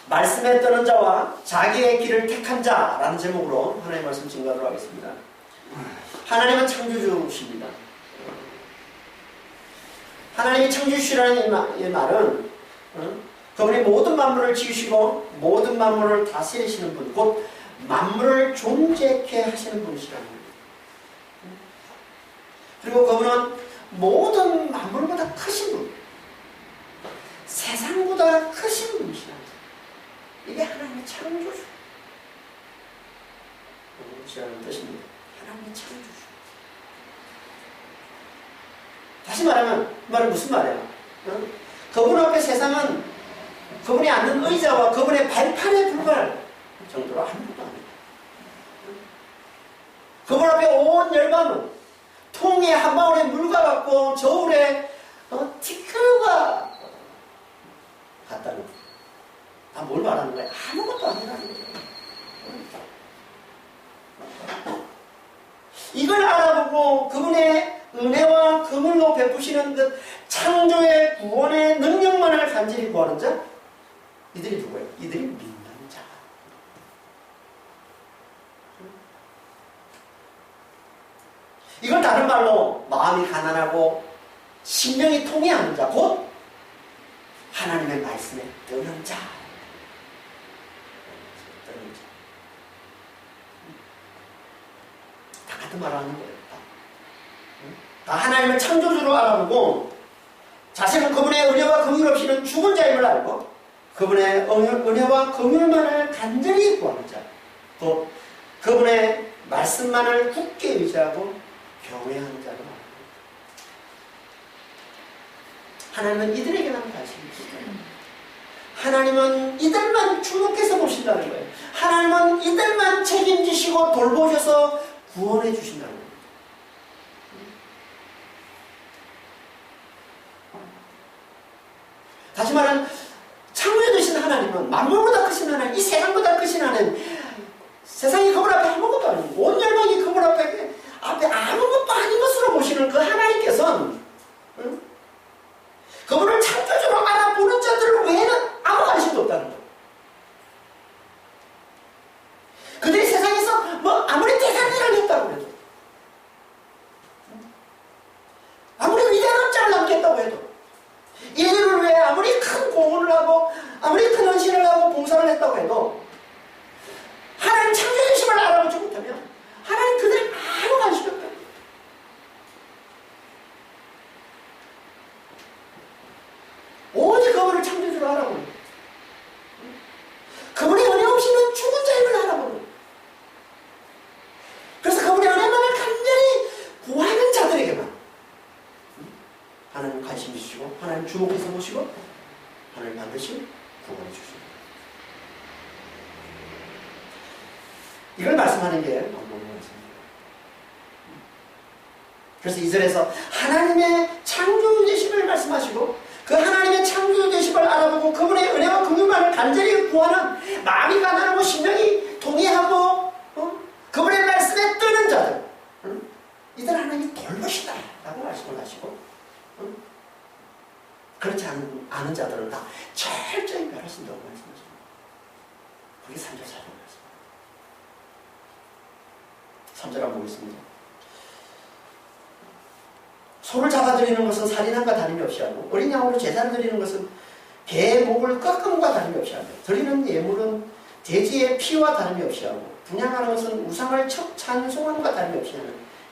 말씀에 떠는 자와 자기의 길을 택한 자라는 제목으로 하나님의 말씀 증거하도록 하겠습니다. 하나님은 창조주십니다. 하나님이 창조주시라는 이 말은 그분이 모든 만물을 지으시고 모든 만물을 다스리시는 분, 곧 만물을 존재케 하시는 분이시라는 겁니다. 그리고 그분은 모든 만물보다 크신 분, 세상보다 크신 분이시라는 겁니다. 이게 하나님의 창조주라는 뜻입니다. 하나님의 창조주. 다시 말하면 그 말은 무슨 말이야? 그분 앞에 세상은 그분이 앉는 의자와 그분의 발판에 불과할 정도로 아무것도 아닙니다. 그분 앞에 온 열방은 통에 한 방울의 물과 같고 저울에 티끌과 같다는 거예요. 뭘 말하는 거야? 아무것도 아니라는 거예요. 이걸 알아보고 그분의 은혜와 그물로 베푸시는 그 창조의 구원의 능력만을 간절히 구하는 자, 이들이 누구예요? 이들이 믿는 자. 이걸 다른 말로 마음이 가난하고 심령이 통해하는 자, 곧 하나님의 말씀에 뜨는 자. 다 같은 말을 하는 거예요. 다 하나님을 창조주로 알아보고 자신은 그분의 은혜와 긍휼 없이는 죽은 자임을 알고 그분의 은혜와 긍휼만을 간절히 구하는 자, 또 그분의 말씀만을 굳게 의지하고 경외하는 자로 말합니다. 하나님은 이들에게만 관심이 있어요. 하나님은 이들만 주목해서 보신다는 거예요. 하나님은 이들만 책임지시고 돌보셔서 구원해 주신다는 거예요. 다시 말하면 창조해 주신 하나님은 만물보다 크신 하나님, 이 세상보다 크신 하나님, 세상이 그분 앞에 아무것도 아니고 온 열방이 그분 앞에 아무것도 아닌 것으로 보시는 그 하나님께서는 그분을 창조주로 알아보는 자들 외에는 아무 관심도 없다는 거예요. 그들이 세상에서 아무리 대단한 일을 했다고 해도, 아무리 위대한 업장을 남겼다고 해도, 이들을 위해 아무리 큰 공헌을 하고 아무리 큰 헌신을 하고 봉사를 했다고 해도 하나님 창조주심을 알아보지 못하면 하나님 그들이 아무 관심이 없다. 오직 그분을 창조주로 알아보는, 그분의 은혜 없이는 죽은 자임을 알아보는, 그래서 그분의 은혜만을 간절히 구하는 자들에게만 하나님 관심 주시고 하나님 주목해서 보시고 하나님 반드시 구원해 주십니다. 이걸 말씀하는 게 방법인 말씀입니다. 그래서 2절에서 하나님의 창조되심을 말씀하시고 그 하나님의 창조되심을 알아보고 그분의 은혜와 긍휼만을 간절히 구하는 마음이 가난하고 심령이 동의하고 그분의 말씀에 뜨는 자들, 이들 하나님이 돌보시다 라고 말씀을 하시고 그렇지 않은 자들은 다 철저히 멸하신다고 말씀하십니다. 그게 3절 4절 말씀. 3절 한번 보겠습니다. 소를 잡아드리는 것은 살인함과 다름이 없이 하고 어린 양으로 제사를 드리는 것은 개의 목을 꺾음과 다름이 없이 하며 드리는 예물은 돼지의 피와 다름이 없이 하고 분향하는 것은 우상을 찬송함과 다름이 없이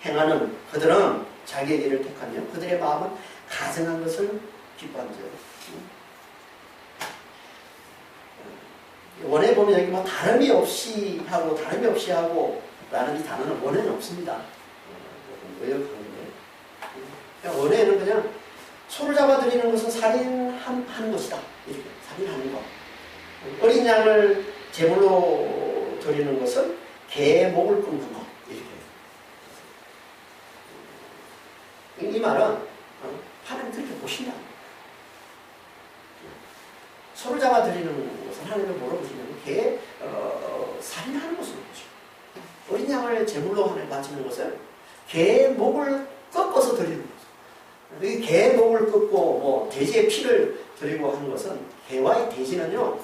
행하는 그들은 자기의 길을 택하며 그들의 마음은 가증한 것을 기뻐하는 자예요. 원에 보면 여기 다름이 없이 하고 다름이 없이 하고 라는 이 단어는 원에는 없습니다. 의역한 거예요. 원에는 그냥 소를 잡아드리는 것은 살인하는 것이다. 이렇게 살인하는 것. 어린 양을 제물로 드리는 것은 개의 목을 끊는 것. 이렇게. 이 말은 하나님 그렇게 보신다. 소를 잡아드리는 것은 하나님을 뭐로 보시냐면 개의 살인하는 것으로 보죠. 어린 양을 제물로 하나님 바치는 것은 개의 목을 꺾어서 드리는 거죠. 이 개의 목을 꺾고 돼지의 피를 드리고 하는 것은 개와 이 돼지는요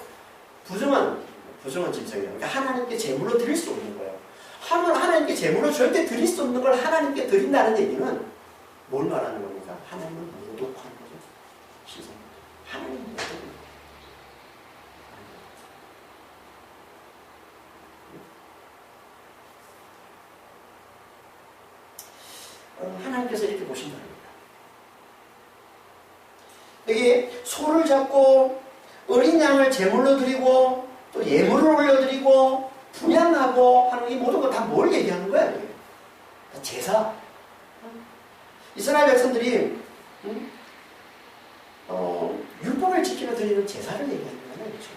부정한 짐승이에요. 그러니까 하나님께 제물로 드릴 수 없는 거예요. 하나님께 제물로 절대 드릴 수 없는 걸 하나님께 드린다는 얘기는 뭘 말하는 겁니까? 하나님을 모독하는 거죠. 시선. 하나님을 모독하는 거예요. 하나님께서 이렇게 보신다는 겁니다. 여기 소를 잡고 어린 양을 제물로 드리고 또 예물을 올려드리고 분양하고 하는 이 모든 거 다 뭘 얘기하는 거야? 제사. 이스라엘 백성들이 율법을 지키며 드리는 제사를 얘기하는 거잖아요. 그렇죠?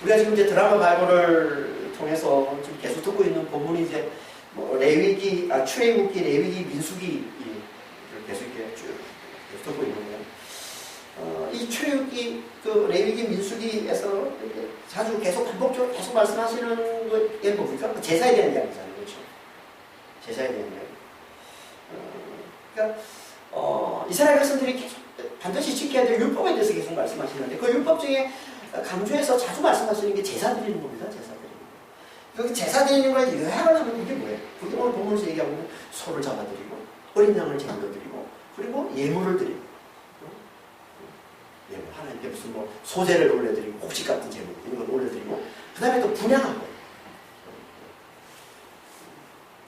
우리가 지금 이제 드라마 바이블을 통해서 지금 계속 듣고 있는 본문이 이제 뭐 레위기, 출애굽기, 레위기, 민수기 계속 이렇게 쭉 듣고 있는 거예요. 이 출애굽기, 레위기, 민수기에서 자주 계속 반복적으로 계속 말씀하시는 게 뭡니까? 제사에 대한 이야기잖아요. 그렇죠? 제사에 대한 이야기. 그러니까 이스라엘 백성들이 계속 반드시 지켜야 될 율법에 대해서 계속 말씀하시는데 그 율법 중에 강조해서 자주 말씀하시는 게 제사 드리는 겁니다. 제사 드리는 거. 여기 제사 드리는 거에 요약을 하면 그게 뭐예요? 그게 오늘 본문에서 얘기하고 있는 소를 잡아드리고 어린 양을 제물로 드리고 그리고 예물을 드리고 하나님께 무슨 뭐 소재를 올려드리고 곡식 같은 제물 이런 걸 올려드리고 그 다음에 또 분양하고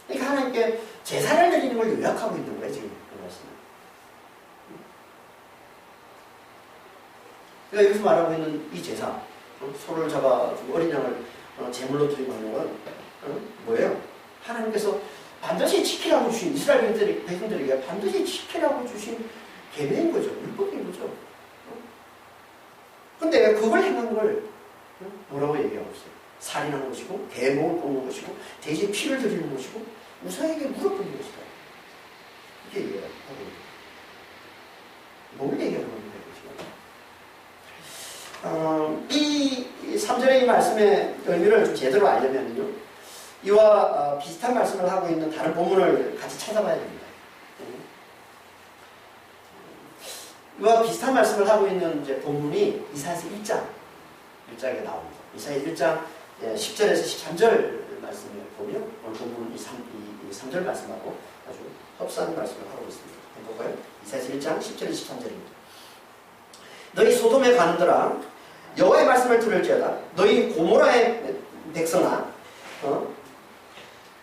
그러니까 하나님께 제사를 드리는 걸 요약하고 있는 거예요 지금 그 말씀은. 그러니까 여기서 말하고 있는 이 제사 소를 잡아주고 어린 양을 제물로 드리고 하는 건 뭐예요? 하나님께서 반드시 지키라고 주신 이스라엘 백성들에게 반드시 지키라고 주신 계명인 거죠. 율법인 거죠. 근데 그걸 행한 걸 뭐라고 얘기하고 있어요? 살인하는 것이고 대목을 꽂는 것이고 대지에 피를 드리는 것이고 우상에게 무릎 꿇는 것이다. 이게 얘기하고 뭘 얘기하는 겁니까? 이 3절의 이 말씀의 의미를 좀 제대로 알려면요 이와 비슷한 말씀을 하고 있는 다른 본문을 같이 찾아봐야 됩니다. 이와 비슷한 말씀을 하고 있는 이제 본문이 이사야서 1장에 나옵니다. 이사야 1장 10절에서 13절 말씀을 보면 오늘 본문은 이 3절 말씀하고 아주 흡사한 말씀을 하고 있습니다. 한번 볼까요? 이사야서 1장 10절에서 13절입니다. 너희 소돔에 가는더라 여호와의 말씀을 들을지어다 너희 고모라의 백성아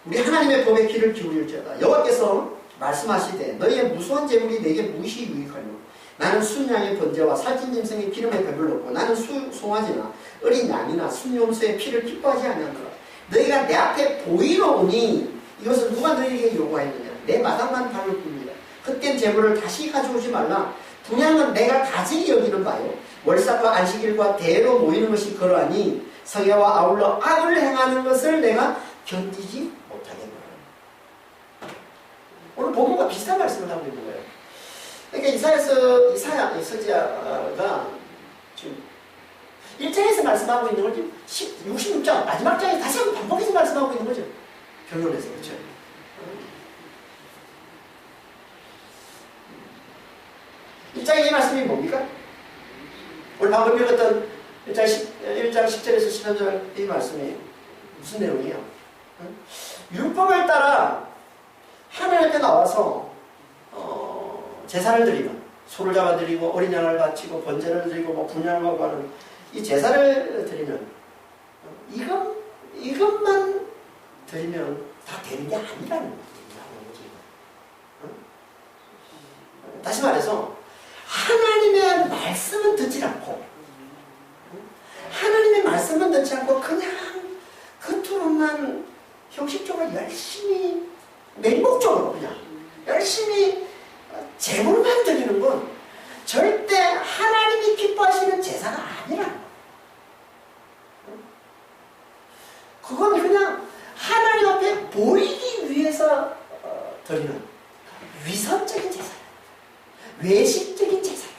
우리 하나님의 법에 귀를 기울일지어다 여호와께서 말씀하시되 너희의 무수한 재물이 내게 무시 유익하며 나는 순양의 번제와 살찐 짐승의 기름에 배불렀고 나는 송아지나 어린 양이나 순염소의 피를 기뻐하지 아니하노라. 너희가 내 앞에 보이러 오니 이것을 누가 너희에게 요구하였느냐 내 마당만 밟을 뿐이라. 헛된 재물을 다시 가져오지 말라. 분양은 내가 가증히 여기는 바요 월삭과 안식일과 대로 모이는 것이 그러하니 성야와 아울러 악을 행하는 것을 내가 견디지 못하겠노라. 오늘 본문과 비슷한 말씀을 하고 있는 거예요. 그러니까 이사야가 지금 1장에서 말씀하고 있는 걸 지금 66장 마지막 장에 다시 한번 반복해서 말씀하고 있는 거죠. 결론에서 그렇죠. 일장의 이 말씀이 뭡니까? 오늘 방금 읽었던 1장 10절에서 13절 이 말씀이 무슨 내용이에요? 율법을 따라 하나님께 나와서 제사를 드리면 소를 잡아드리고 어린 양을 바치고 번제를 드리고 뭐 분양을 하고 하는 이 제사를 드리면 이것만 드리면 다 되는 게 아니라는 거죠. 다시 말해서 하나님의 말씀은 듣지 않고 하나님의 말씀은 듣지 않고 그냥 겉으로만 형식적으로 열심히 맹목적으로 그냥 열심히 제물만 드리는 건 절대 하나님이 기뻐하시는 제사가 아니라는 거예요. 그건 그냥 하나님 앞에 보이기 위해서 드리는 위선적인 제사예요. 외식적인 제사예요.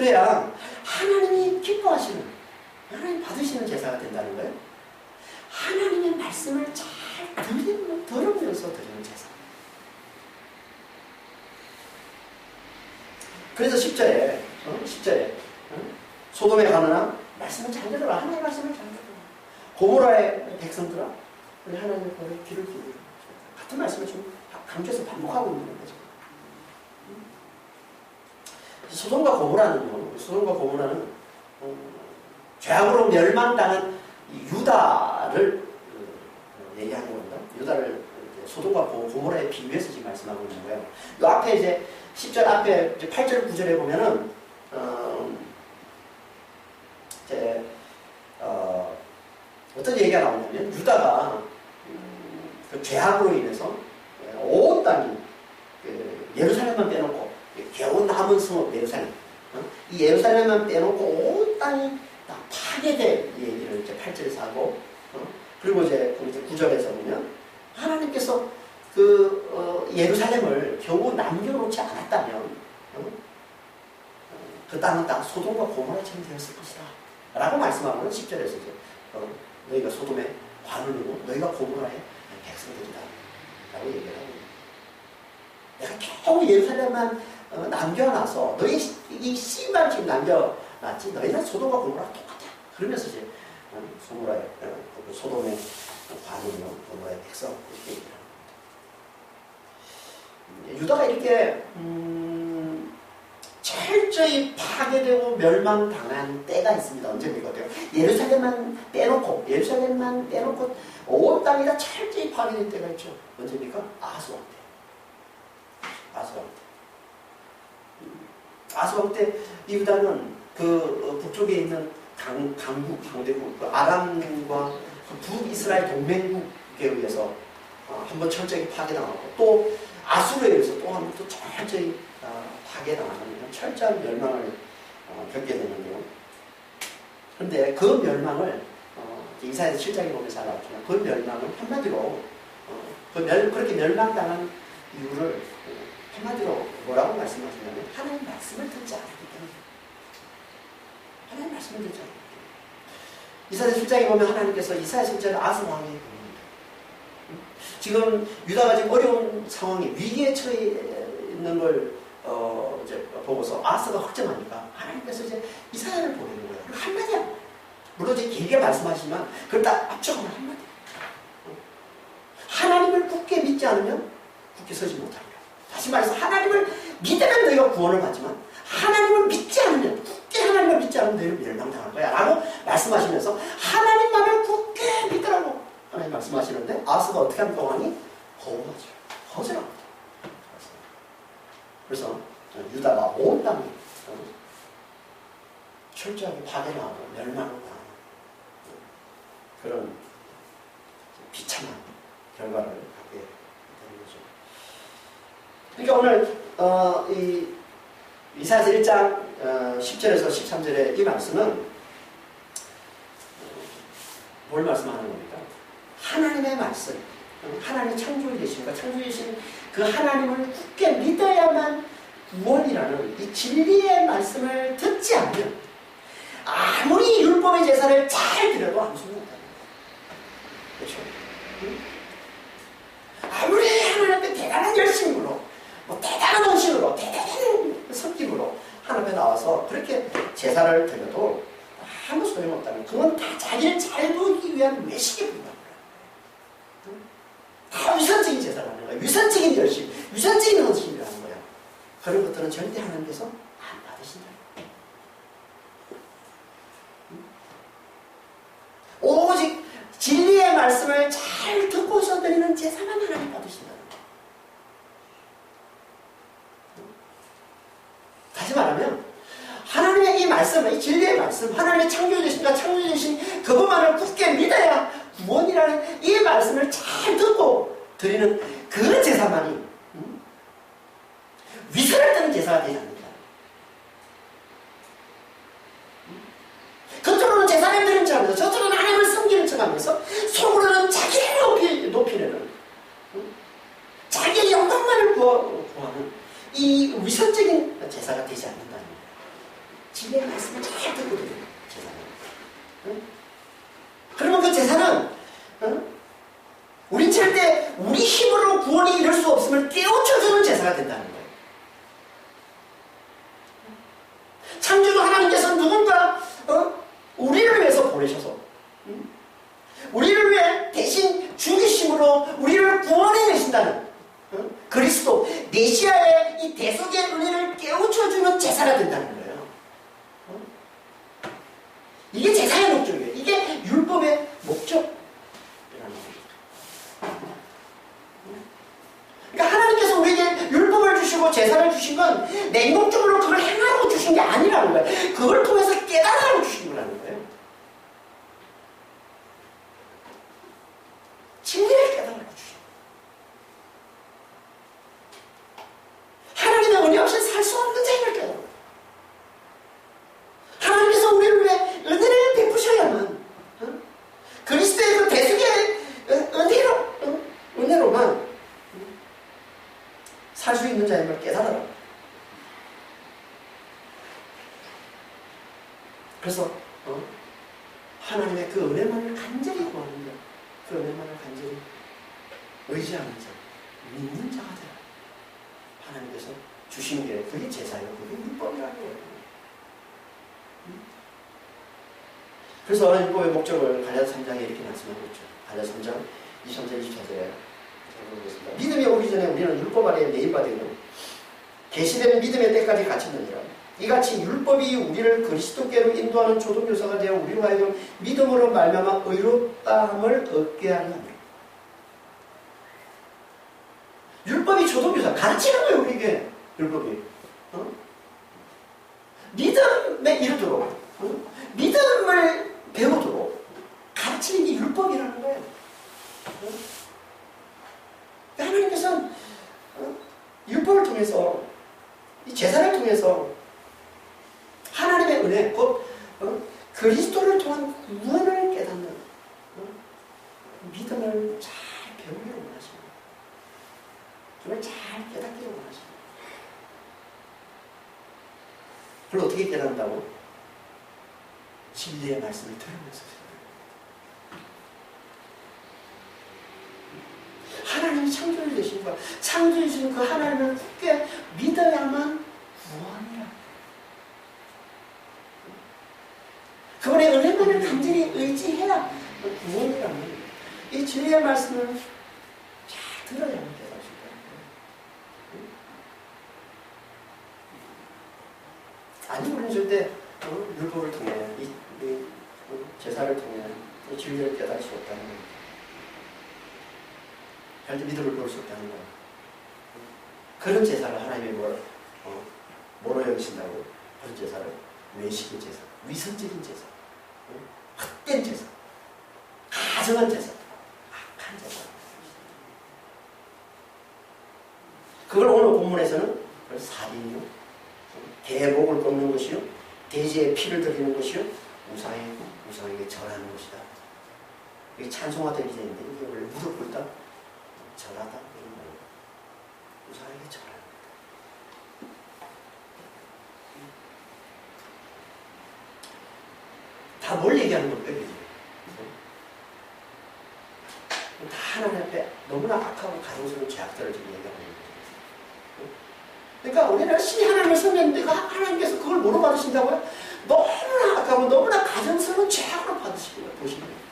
그래야 하나님이 기뻐하시는, 하나님 받으시는 제사가 된다는 거예요. 하나님의 말씀을 잘 들으면서 드리는 제사. 그래서 10절에 소돔에 가느나 말씀을 잘 들어라. 하나님의 말씀을 잘 들어라. 고모라의 백성들아, 우리 하나님의 법에 귀를 기울여. 같은 말씀을 지금 강조해서 반복하고 있는 거죠. 소돔과 고모라는 죄악으로 멸망당한 유다를 얘기하는 겁니다. 유다를 소돔과 고모라에 비유해서 지금 말씀하고 있는 거예요. 이 앞에 이제 10절 앞에 8절 9절에 보면은 어떤 얘기가 나오냐면 유다가 그 죄악으로 인해서 온 땅이 예루살렘만 빼놓고 겨우 남은 성읍 예루살렘, 이 예루살렘만 빼놓고 온 땅이 다 파괴될 얘기를 이제 8절에서 하고, 그리고 이제 9절에서 보면 하나님께서 예루살렘을 겨우 남겨놓지 않았다면 그 땅은 다 소돔과 고모라처럼 되었을 것이다 라고 말씀하고는 10절에서 이제 너희가 소돔의 관원이고 너희가 고모라의 백성들이다 라고 얘기를 하고, 내가 겨우 예루살렘만 남겨놔서 너희 이 씨만 지금 남겨놨지 너희는 소돔과 고모라랑 똑같아. 그러면서 이제 소돔의 관원이요 고모라의 백성 이렇게 얘기를 합니다. 유다가 이렇게 철저히 파괴되고 멸망당한 때가 있습니다. 언제입니까? 예루살렘만 빼놓고 온 땅이 다 철저히 파괴된 때가 있죠. 언제입니까? 아하스 왕 때. 아하스 왕 때 유다는 그 북쪽에 있는 강대국 아람과 북이스라엘 동맹국에 의해서 한번 철저히 파괴당하고, 또 아수르에 의해서 또 한 번 또 철저히 파괴당하는 철저한 멸망을 겪게 되는데요. 그런데 그 멸망을 이사야서 7장에 보면 잘 나왔지만 그 멸망을 한마디로 그렇게 멸망당한 이유를 한마디로 뭐라고 말씀하시냐면 하나님 말씀을 듣지 않았기 때문에. 하나님 말씀을 듣지 않았기 때문에. 이사야서 7장에 보면 하나님께서 이사야서 7장에 아스 왕이 지금 유다가 지금 어려운 상황에 위기에 처해 있는 걸 이제 보고서 아스가 확정하니까 하나님께서 이제 이사야를 보내는 거예요. 한마디야. 물론 이제 길게 말씀하시지만 그걸 딱 압축하면 한마디. 하나님을 굳게 믿지 않으면 굳게 서지 못합니다. 다시 말해서 하나님을 믿으면 너희가 구원을 받지만 하나님을 믿지 않으면, 굳게 하나님을 믿지 않으면 너희는 멸망당할 거야 라고 말씀하시면서 하나님만을 굳게 믿으라고 하나님 말씀하시는데, 아스가 어떻게 합니까? 왕이 거부하죠. 거절합니다. 그래서 유다가 온 땅이 철저하게 파괴당하고 멸망을 당하는 그런 비참한 결과를 갖게 되는 거죠. 그러니까 오늘 이사야서 1장 10절에서 13절의 이 말씀은 뭘 말씀하는 겁니까? 하나님의 말씀, 하나님의 창조에 계시니까 창조에 계신 그 하나님을 굳게 믿어야만 구원이라는 이 진리의 말씀을 듣지 않으면 아무리 율법의 제사를 잘 드려도 아무 소용이 없다는 거예요. 그렇죠? 아무리 하나님 앞에 대단한 열심으로, 대단한 헌신으로, 대단한 성김으로 하나님 앞에 나와서 그렇게 제사를 드려도 아무 소용없다는, 그건 다 자기를 잘 보기 위한 외식에 불과한 거예요. 다 위선적인 제사를 하는 거예요. 위선적인 열심, 위선적인 헌신을 하는 거예요. 그런 것들은 절대 하나님께서 안 받으신다. 오직 진리의 말씀을 잘 듣고서 드리는 제사만 하나님 받으신다는 거예요. 다시 말하면 하나님의 이 말씀, 이 진리의 말씀, 하나님의 창조주신과 창조주신 그것만을 굳게 믿어야 구원이라는 이 말씀을 잘 듣고 드리는 그 제사만이 위선을 뜨는 제사가 되지 않는다. 겉으로는 제사를 드리는 척하면서 저쪽으로는 하나님을 섬기는 척하면서 속으로는 자기를 높이려는 자기의 영광만을 구하는 이 위선적인 제사가 되지 않는다는 거예요. 진리의 말씀을 잘 듣거든요. 제사는. 응? 그러면 그 제사는 우린 절대 우리 힘으로 구원이 이룰 수 없음을 깨우쳐주는 제사가 된다는 거예요. 창조주 하나님께서 누군가 우리를 위해서 보내셔서 우리를 위해 대신 죽이심으로 우리를 구원해내신다는 그리스도 메시아의 이 대속의 은혜를 깨우쳐주는 제사가 된다는 거예요. 이게 제사의 목적이에요. 이게 율법의 목적이라는 겁니다. 그러니까 하나님께서 우리에게 율법을 주시고 제사를 주신 건 냉동적으로 그걸 행하라고 주신 게 아니라는 거예요. 그걸 통해서 깨달으라고 주신 거라는 거예요. 진리를 깨달으라고 주신 거예요. 하나님의 은혜 없이 살 수 없는 자임을 깨달으라고. 하나님께서 우리를 위해 은혜를 베푸셔야만 그리스도의 그 대속의 은혜로만 살 수 있는 자임을 깨달아라. 그래서 하나님의 그 은혜만을 간절히 구하는 자, 그 은혜만을 간절히 의지하는 자, 믿는 자가 되라. 하나님께서 주신 게 그게 제사예요. 그게 율법이라는 거예요. 그래서 율법의 목적을 갈라디아 3장에 이렇게 말씀하고 있죠. 갈라디아 3장 23절 24절에 믿음이 오기 전에 우리는 율법 아래에 매인받으며 계시된 믿음의 때까지 갇혔느니라. 이같이 율법이 우리를 그리스도께로 인도하는 조동교사가 되어 우리로 하여금 믿음으로 말미암아 의롭다함을 얻게 하는 겁니다. 율법이 조동교사 가르치는 거예요. 우리에게 율법이 믿음에 이르도록 믿음을 배우도록 가르치는 게 율법이라는 거예요. 하나님께서는 율법을 통해서 이 제사를 통해서 하나님의 은혜, 곧 그리스도를 통한 구원을 깨닫는 믿음을 잘 배우기를 원하십니다. 그걸 잘 깨닫기를 원하십니다. 그걸 어떻게 깨닫는다고? 진리의 말씀을 들으면서. 하나님이 창조주 되신 거야. 창조주 되신 그 하나님을 굳게 믿어야만 구원이라. 그분의 은혜만을 간절히 의지해야 구원이라는 이 진리의 말씀을 잘 들어야만 깨달으실 거예요. 아니 우리는 절대 율법을 통해 이 제사를 통해 이 진리를 깨달을 수 없다는 겁니다. 절대 믿음을 배울 수 없다는 거예요. 그런 제사를 하나님이 뭐로 여기신다고? 그런 제사를 외식의 제사, 위선적인 제사, 헛된 제사, 가정한 제사, 악한 제사. 그걸 오늘 본문에서는 살인이요, 계복을 꺾는 것이요, 돼지의 피를 드리는 것이요, 우상에게 절하는 것이다. 이게 찬송하던 기제인데 이게 원래 무릎 꿇다 절하다 이런 거예요. 우상에게 절하는 거다. 다 뭘 얘기하는 걸까요? 다 하나님 앞에 너무나 악하고 가증스러운 죄악들을 지금 얘기하고 있는 거예요. 그러니까 우리는 신이 하나님을 섬겼는데 하나님께서 그걸 뭐로 받으신다고요? 너무나 악하고 너무나 가증스러운 죄악으로 받으시는 거예요. 보시는 거예요.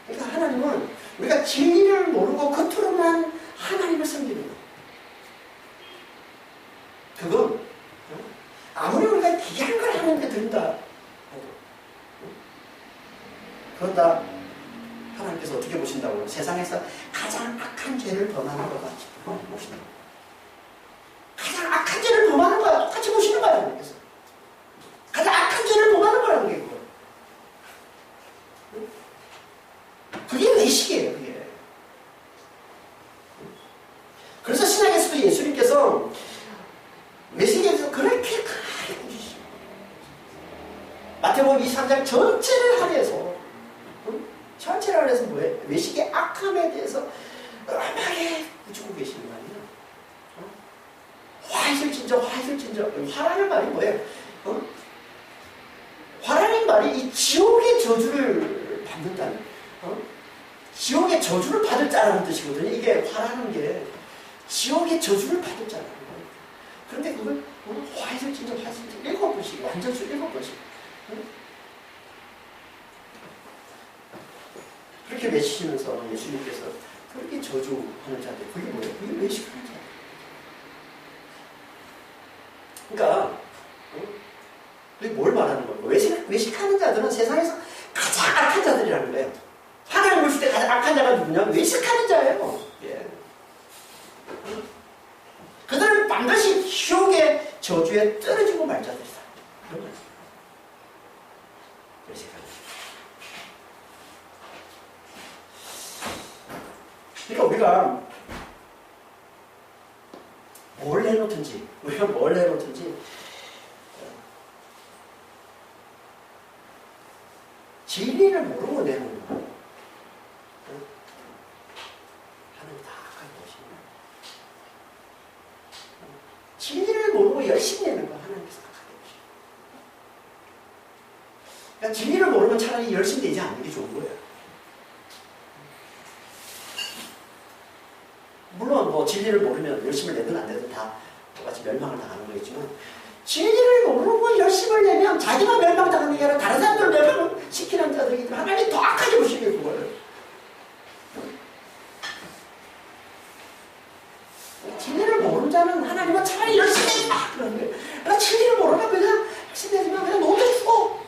그러니까 하나님은 우리가 진리를 모르고 겉으로만 하나님을 섬기는 거예요. 그건 아무리 우리가 귀한 걸 하나님께 드린다 해도 그건 다 하나님께서 어떻게 보신다고? 세상에서 가장 악한 죄를 범하는 것 같이 보시는 거예요. 가장 악한 죄를 범하는 거야. 똑같이 보시는 거야. 하나님께서. 가장 악한 죄를 범하는 거라는 게 그거예요. 그게 외식이에요. 그게. 그래서 신약에서도 예수님께서 외식에 대해서 그렇게 크게 꾸짖으시고 마태복음 23장 전체를 할애해서 전체를 할애해서 뭐예요? 외식의 악함에 대해서 엄하게 꾸짖고 계시는 거 아니에요? 진저 화 있을 진저. 화라는 말이 뭐예요? 화라는 말이 이 지옥의 저주를 받는다는, 지옥의 저주를 받을 자라는 뜻이거든요. 이게 화라는 게 지옥의 저주를 받을 자라는 거예요. 그런데 그걸 화 있을 진저 화 있을 진저 7번씩, 완전수 7번씩. 그렇게 외치시면서 예수님께서 그렇게 저주하는 자들, 그게 뭐예요? 그게 외식하는 자들. 그러니까 그게 뭘 말하는 거예요? 외식하는 자들은 세상에서 가장 악한 자들이라는 거예요. 하나님 보실 때 가장 악한 자가 누구냐? 외식하는 자예요. 예. 그들은 반드시 지옥의 저주에 떨어지고 말 자들이다. 그런 거예요. 외식하는 자. 그러니까 우리가 뭘 해놓든지, 진리를 모르고 내놓는 거예요. 하나님 다 악한 것입니다. 진리를 모르고 열심히 내는 거 하나님께서 악하게 보십니다. 그러니까 진리를 모르면 차라리 열심히 내지 않는 게 좋은 거예요. 물론 뭐 진리를 모르면 열심을 내든 안 내든 다 똑같이 멸망을 당하는 거겠지만, 진리를 모르고 열심을 내면 자기가 멸망당하는 게 아니라 다른 사람들을 멸망시키는 자들이기 때문에 하나님이 더 악하게 보시게 그거를. 진리를 모르는 자는 하나님은 차라리 열심히 내지 마! 그러는 거예요. 그러니까 진리를 모르면 그냥 열심히 내지만 그냥 놓쳐 죽어!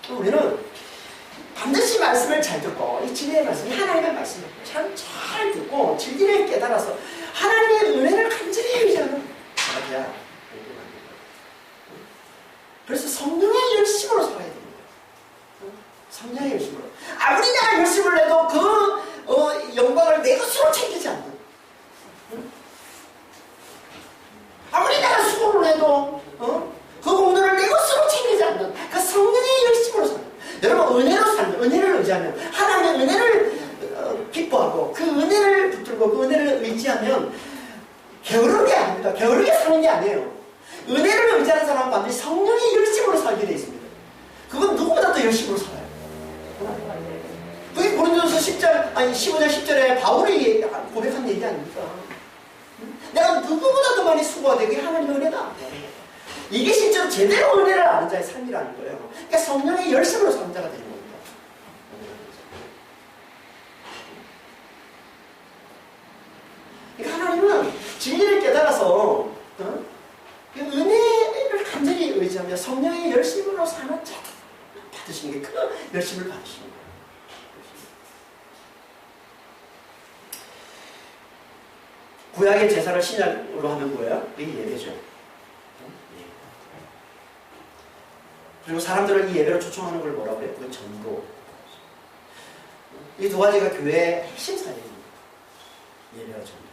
우리는 반드시 말씀을 잘 듣고, 이 진리의 말씀, 하나님의 말씀을 잘 듣고 진리를 깨달아서 하나님의 은혜를 간절히 의지하는 자가 돼야 됩니다. 그래서 성령의 열심으로 살아야 됩니다. 성령의 열심으로. 아무리 내가 열심을 내도 그 영광을 내 것으로 챙기지 않는, 아무리 내가 수고를 해도 그 공로를 내 것으로 챙기지 않는 그 성령의 열심으로 살아요. 여러분, 은혜로 살면, 은혜를 의지하면, 하나님의 은혜를 기뻐하고 그 은혜를 붙들고 그 은혜를 의지하면 게으른 게 아닙니다. 게으르게 사는 게 아니에요. 은혜를 의지하는 사람은 반드시 성령의 열심으로 살게 되어 있습니다. 그건 누구보다 더 열심으로 살아요. 그게 고린도전서 15장 10절에 바울이 고백한 얘기 아닙니까? 내가 누구보다 더 많이 수고하되 그게 하나님의 은혜다. 이게 실제로 제대로 은혜를 아는 자의 삶이라는 거예요. 그러니까 성령의 열심으로 사는 자가 되는 겁니다. 그러니까 하나님은 진리를 깨달아서 은혜를 간절히 의지하며 성령의 열심으로 사는 자들 받으시는 게 그 열심을 받으시는 거예요. 구약의 제사를 신약으로 하면 뭐예요? 이게 예배죠. 그리고 사람들을 이 예배로 초청하는 걸 뭐라고 해요? 그건 전도. 이 두 가지가 교회의 핵심 사역입니다. 예배와 전도.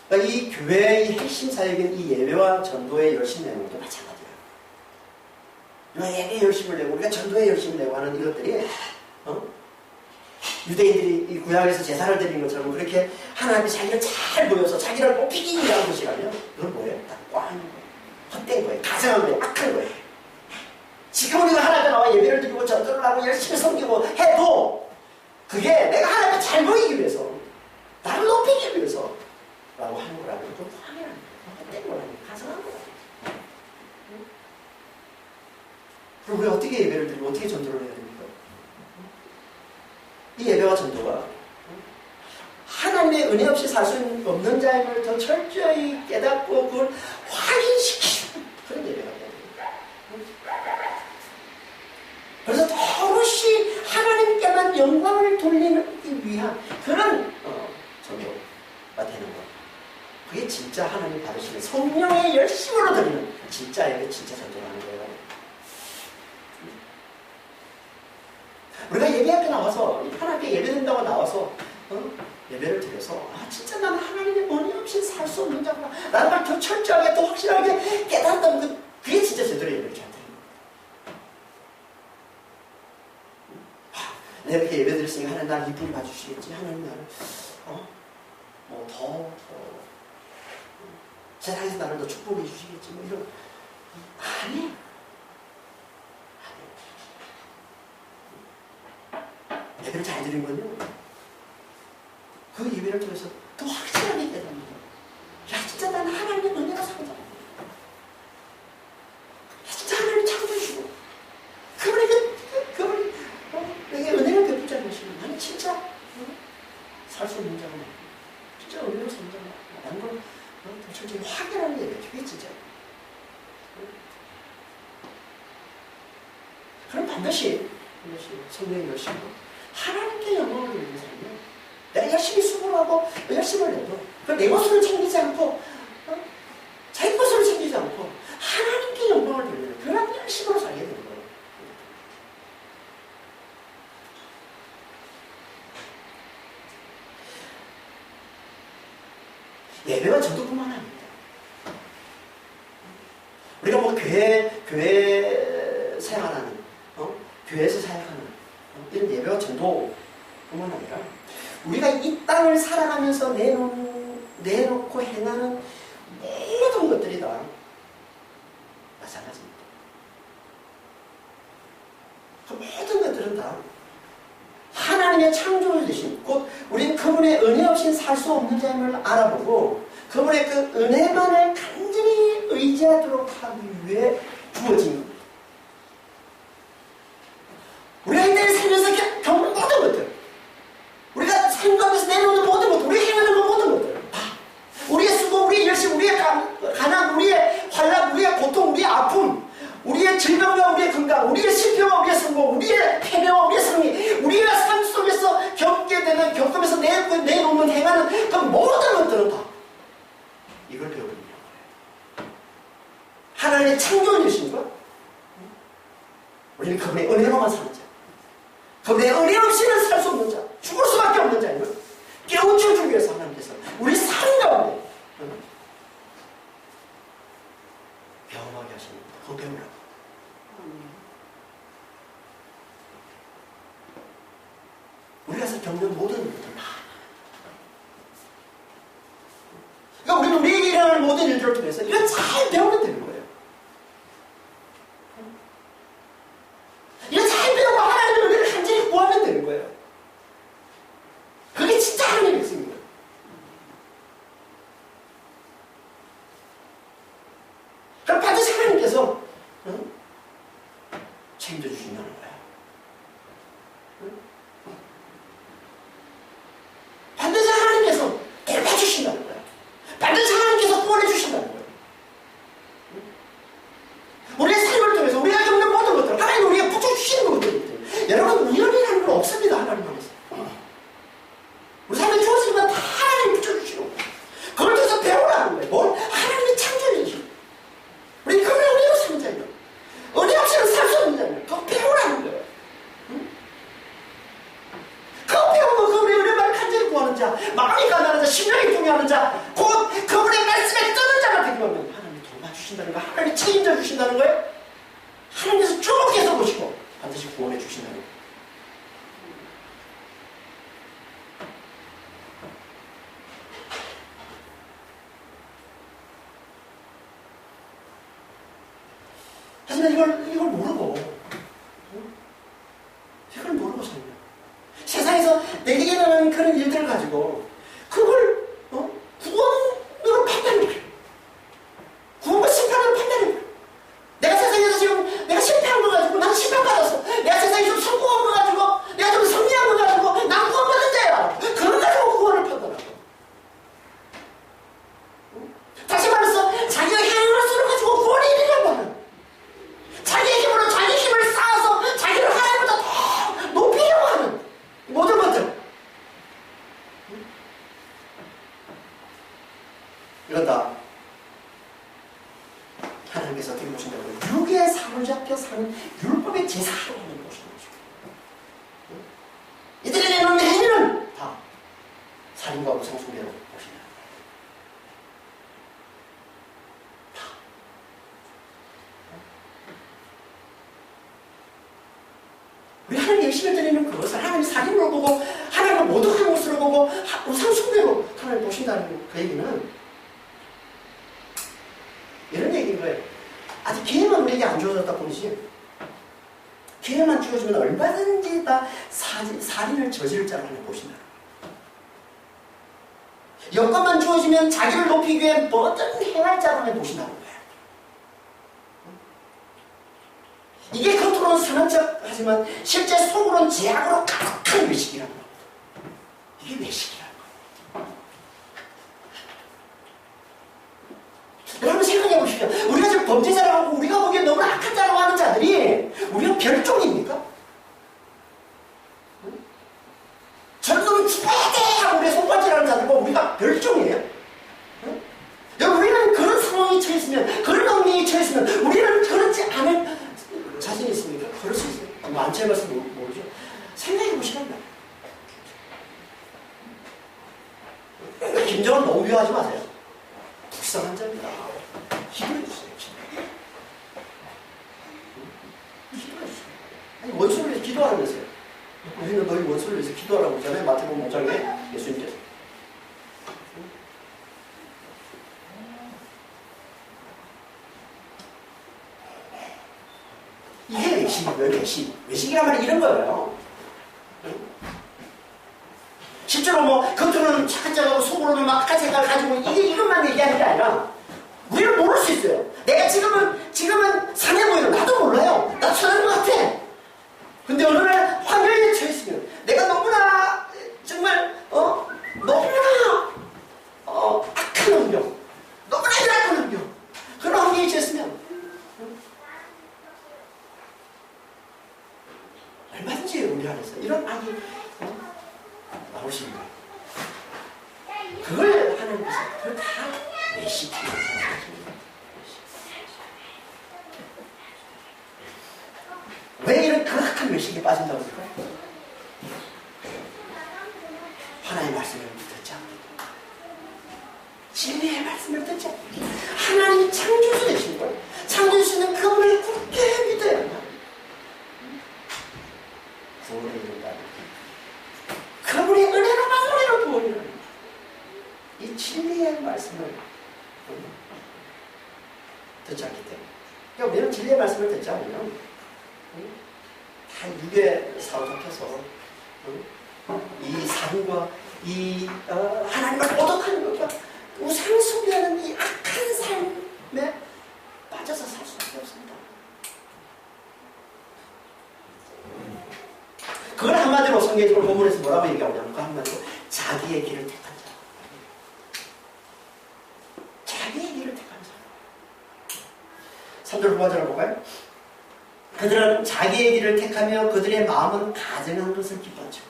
그러니까 이 교회의 핵심 사역인 이 예배와 전도에 열심 내는 것도 마찬가지예요. 우리가 예배에 열심을 내고 우리가 전도에 열심을 내고 하는 이것들이 유대인들이 이 구약에서 제사를 드리는 것처럼 그렇게 하나님이 자기를 잘 보여서 자기를 뽑히기 위한 것이라면 그건 뭐예요? 다 꽝인 거예요. 헛된 거예요. 가상한 거예요. 악한 거예요. 지금 우리가 하나님 앞에 나와 예배를 드리고 전도를 하고 열심히 섬기고 해도 그게 내가 하나님 앞에 잘 보이기 위해서, 나를 높이기 위해서 라고 하는 거라면 그건 꽝이라는 거예요. 헛된 거라는 거예요. 가상한 거라는 거예요. 그럼 우리가 어떻게 예배를 드리고 어떻게 전도를 해야 됩니까? 이 예배와 전도가 하나님의 은혜 없이 살 수 없는 자인 걸 더 철저히 깨닫고 그걸 확인시키는 그런 예배가 돼야 됩니다. 그래서 더없이 하나님께만 영광을 돌리기 위한 그런 전도가 되는 것. 그게 진짜 하나님 받으시는 성령의 열심으로 드리는 진짜 예배, 진짜 전도라는 거예요. 우리가 예배 앞에 나와서 하나님께 예배드린다고 나와서 예배를 드려서 진짜 나는 하나님의 은혜 없이 살 수 없는 자구나 라는 걸 더 철저하게 더 확실하게 깨닫는다면 그게 진짜 제대로 예배를 잘 드리는 거예요. 내가 이렇게 예배 드렸으니까 하나님 나를 이쁘게 봐주시겠지. 하나님 나를 세상에서 나를 더 축복해 주시겠지. 뭐 이런 아니. 예배를 잘 드린 건요. 그 예배를 통해서 더 확실하게 깨닫는 거예요. 야, 진짜 나는 하나님의 은혜가 상자. 진짜 하나님 창조주시고 그분이 내게 은혜를 베풀자는 것이고 나는 진짜 살 수 없는 자가 진짜 은혜로 산다. 라는 걸 솔직히 확인하는 예배죠. 그게 진짜. 그럼 반드시 성령의 열심으로 하나님께 영광을 돌리는 삶이에요. 내가 열심히 수고하고 열심히 해도 내 것으로 챙기지 않고 자기 것으로 챙기지 않고 하나님께 영광을 돌리는 그런 열심으로 살게 되는 거예요. 예배와 전도뿐만 아닙니다. 우리가 뭐 교회 생활하는 교회에서 사역하는 이런 예배와 전도뿐만 아니라 우리가 이 땅을 살아가면서 내놓고 행하는 모든 것들이 다 마찬가지입니다. 그 모든 것들은 다 하나님의 창조주신 곧 우리는 그분의 은혜 없이는 살 수 없는 자임을 알아보고 그분의 그 은혜만을 간절히 의지하도록 하기 위해 주어진 겁니다. 우리가 이 땅에 살면서 겪는 모든 것들, 우리가 삶 가운데서 내놓는 모든 것들, 우리가 행하는 그 모든 것들 다 우리의 수고, 우리의 열심, 우리의 가난, 우리의 환난, 우리의 고통, 우리의 아픔, 우리의 질병과 우리의 건강, 우리의 실패와 우리의 성공, 우리의 패배와 우리의 승리, 우리가 삶 속에서 겪으면서 내놓는 행하는 그 모든 것들은 다 이걸 배우는 거예요. 하나님의 창조주신 것, 우리는 그분의 은혜로만 사는 자, 그분의 은혜 없이는 살 수 없는 자, 죽을 수밖에 없는 자임을 깨우쳐주기 위해서 하나님께서 우리 삶 가운데 경험하게 하십니다. 그거 배우라고. 우리가 겪는 모든 일들 다. 그러니까 우리는 우리에게 일어나는 모든 일들을 통해서 이걸 잘 배우면 되는 거예요. 이걸 잘 배우고 하나님의 은혜를 간절히 구하면 되는 거예요. 그게 진짜 하나님의 백성인 거예요. 그럼 반드시 하나님께서 책임져 주신다는 거야. 반드시 하나님께서 돌봐주신다는 거야. 반드시 하나님께서 구원해 주신다는 거야. 우리의 삶을 통해서 우리가 겪는 모든 것들, 하나님 우리가 붙여주시는 것들, 여러분 우연이라는 건 없습니다. 하나님 안에서. 우리 삶에 주어지는 건 다 하나님 붙여주시고 그걸 통해서 배우라는 거예요. 뭘? 하나님의 창조주시고 우리 그분의 은혜로 사는 자예요. 은혜 없이는 살 수 없는 자예요. 그거 배우라는 거예요. 그거 배우고 그분의 은혜만 간절히 구하는 자, 마음이 가난한 자, 심령이 통해하는 자, 곧 그분의 말씀에 뜨는 자가 되기만 하면 하나님이 도와주신다는 거예요. 하나님이 책임져 주신다는 거예요. 하나님께서 주목해서 보시고 반드시 구원해 주신다는 거예요. 하지만 이걸 모르고 살면 세상에서 내게 일어나는 그런 일들을 가지고 그걸 구원으로 판단을 해요. 구원과 심판으로 판단을 해요. 내가 세상에서 지금 내가 실패한 거 가지고 나는 심판받았어. 내가 세상에 좀 성공한 거 가지고 내가 좀 승리한 거 가지고 난 구원받은 자야. 그걸 가지고 구원을 판단하고 다시 말해서 자기가 행위로 쓰는 가지고 구원이 이르려고 하는 자기의 힘으로 자기 힘을 쌓아서 자기를 하나님보다 더 높이려고 하는 모든 것들 이건 다 하나님께서 어떻게 보신다고 육에 사로잡혀 사는 율법의 제사로 하는 것인 것이고 이들이 내놓는 행위는 다 살인과 우상숭배로 보신다. 우리 하나님 열심히 드리는 그것을 하나님 살인으로 보고 하나님을 모독하는 것으로 보고 우상숭배로 하나님 보신다는 그 얘기는 이런 얘기인 거예요. 아직 기회만 우리에게 안 주어졌다 뿐이지, 기회만 주어지면 얼마든지 다 살인을 저지를 자를 하나님 보신다. 여건만 주어지면 자기를 높이기 위해 뭐든 행할 자를 하나님 보신다는 거예요. 이게 겉으로는 선한 척 하지만 실제 속으로는 죄악으로 가득한 외식이라는 겁니다. 이게 외식이라는 거예요. 여러분 생각해 보십시오. 우리가 지금 범죄자라고 하고 우리가 보기에 너무 악한 자라고 하는 자들이 우리가 별종입니까? 저놈은 죽어야 돼! 하고 우리가 손발질하는 자들과 우리가 별종이에요? 여러분, 우리는 그런 상황에 처했으면, 그런 운명에 처했으면 우리는 그렇지 않을 자신이 있습니까? 그럴 수 있어요. 많지 않아서 모르죠. 생각해 보시랍니다. 김정은 너무 비하하지 마세요. 불쌍한 자입니다. 기도해 주세요. 기도해 주세요. 아니, 원수를 위해서 기도하라면서요. 우리는 너희 원수를 위해서 기도하라고 했잖아요. 마태복음 5장에 예수님께서. 이게 외식이고요, 외식. 외식이란 말이 이런 거예요. 실제로 뭐, 겉으로는 착한 척하고 속으로는 막 악한 생각을 가지고 이것만 얘기하는 게 아니라, 우리는 모를 수 있어요. 내가 지금은 선해 보이는, 나도 몰라요. 나 선한 것 같아. 근데 어느 날 환경에 처했으면, 내가 너무나, 정말, 너무나, 악한 운명, 너무나 열악한 운명, 그런 환경에 처했으면, 얼마든지 우리 안에서 이런 악이 나오십니다. 그걸 하나님께서 그걸 다 내시키는 왜 이런 그악한 외식에 빠진다고 할까요? 하나님의 말씀을 듣지 않고 진리의 말씀을 듣지 않고 하나님이 창조주 되신 거예요. 창조주는 그분을 굳게 믿어야 한다. 구원을 이룬다. 그분의 은혜로만 우리를 구원이라는 이 진리의 말씀을 듣지 않기 때문에. 그러니까 우리는 진리의 말씀을 듣지 않으면 다 육에 사로잡혀서 이 삶과 이 하나님을 모독하는 것과 우상숭배하는 이 악한 삶에 빠져서 살 수밖에 없습니다. 그걸 한마디로 성경적으로 본문에서 뭐라고 얘기하냐면 그 한마디로 자기의 길을 택한 자. 자기의 길을 택한 자. 3절 후반절을 볼까요? 그들은 자기의 길을 택하며 그들의 마음은 가증한 것을 기뻐하죠.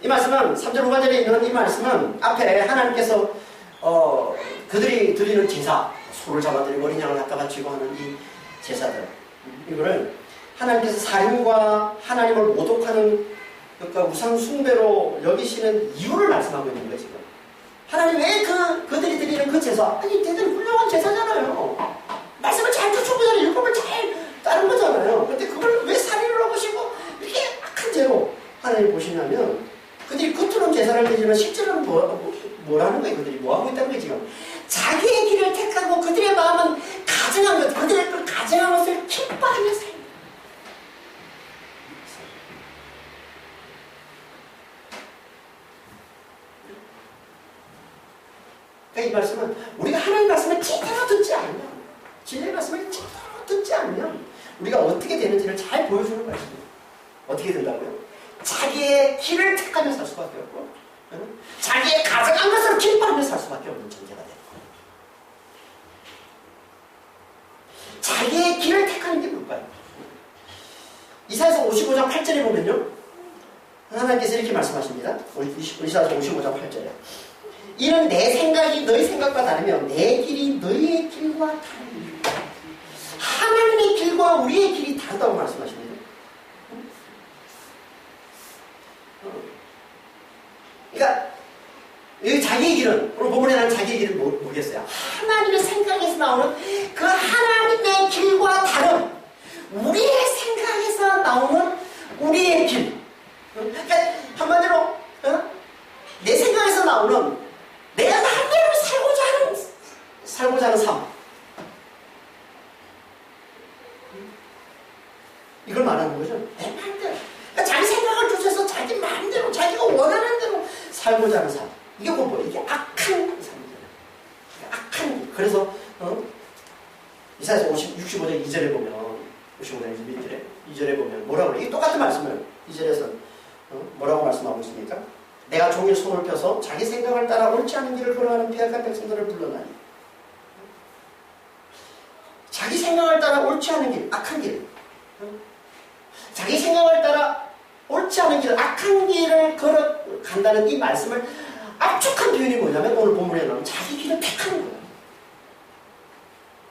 이 말씀은 3절 후반절에 있는 이 말씀은 앞에 하나님께서 그들이 드리는 제사, 소를 잡아들이고 어린 양을 갖다 바치고 하는 이 제사들, 이거를 하나님께서 살인과 하나님을 모독하는, 그러니까 우상 숭배로 여기시는 이유를 말씀하고 있는 거예요. 지금 하나님 왜 그들이 드리는 그 제사, 아니 대단히 훌륭한 제사잖아요. 말씀을 잘 쫓아보잖아요. 율법을 잘 따른 거잖아요. 근데 그걸 왜 살인을 하시고 이렇게 악한 죄로 하나님 보시냐면, 그들이 겉으로는 제사를 드리지만 실제로는 뭐라는 거예요? 그들이 뭐하고 있다는 거예요? 지금 자기의 길을 택하고 그들의 마음은 가증한 것, 그들의 그 가증한 것을 기뻐하며 살다. 그러니까 이 말씀은 우리가 하나님 말씀을 제대로 듣지 않으면, 진리의 말씀을 제대로 듣지 않으면 우리가 어떻게 되는지를 잘 보여주는 말씀이에요. 어떻게 된다고요? 자기의 길을 택하며 살 수밖에 없고, 자기의 가증한 것을 기뻐하며 살 수밖에 없는 존재가 되는 거예요. 자기의 길을 택하는 게 뭘까요? 이사야서 55장 8절에 보면요, 하나님께서 이렇게 말씀하십니다. 이사야서 55장 8절에 이는 내 생각이 너희 생각과 다르며 내 길이 너희의 길과 다릅니다. 하나님의 길과 우리의 길이 다르다고 말씀하십니다. 그러니까 여기 자기의 길은, 오늘 본문에 나는 자기의 길은 뭐겠어요? 하나님의 살고자 하는 삶. 이걸 말하는 거죠. 내 마음대로. 그러니까 자기 생각을 주셔서 자기 마음대로, 자기가 원하는 대로 살고자 하는 삶. 이게 뭐예요? 이게 악한 삶이잖아요. 악한 길. 그래서 이사야서 65장 2절에 보면 65장 밑에 2절에 보면 뭐라고 그래요? 이게 똑같은 말씀을 2절에서 뭐라고 말씀하고 있습니까? 내가 종일 손을 펴서 자기 생각을 따라 옳지 않은 길을 걸어가는 폐악한 백성들을 불러나니 자기 생각을 따라 옳지 않은 길, 악한 길 자기 생각을 따라 옳지 않은 길, 악한 길을 걸어간다는 이 말씀을 압축한 표현이 뭐냐면 오늘 본문에 나오는 자기 길을 택하는 거예요.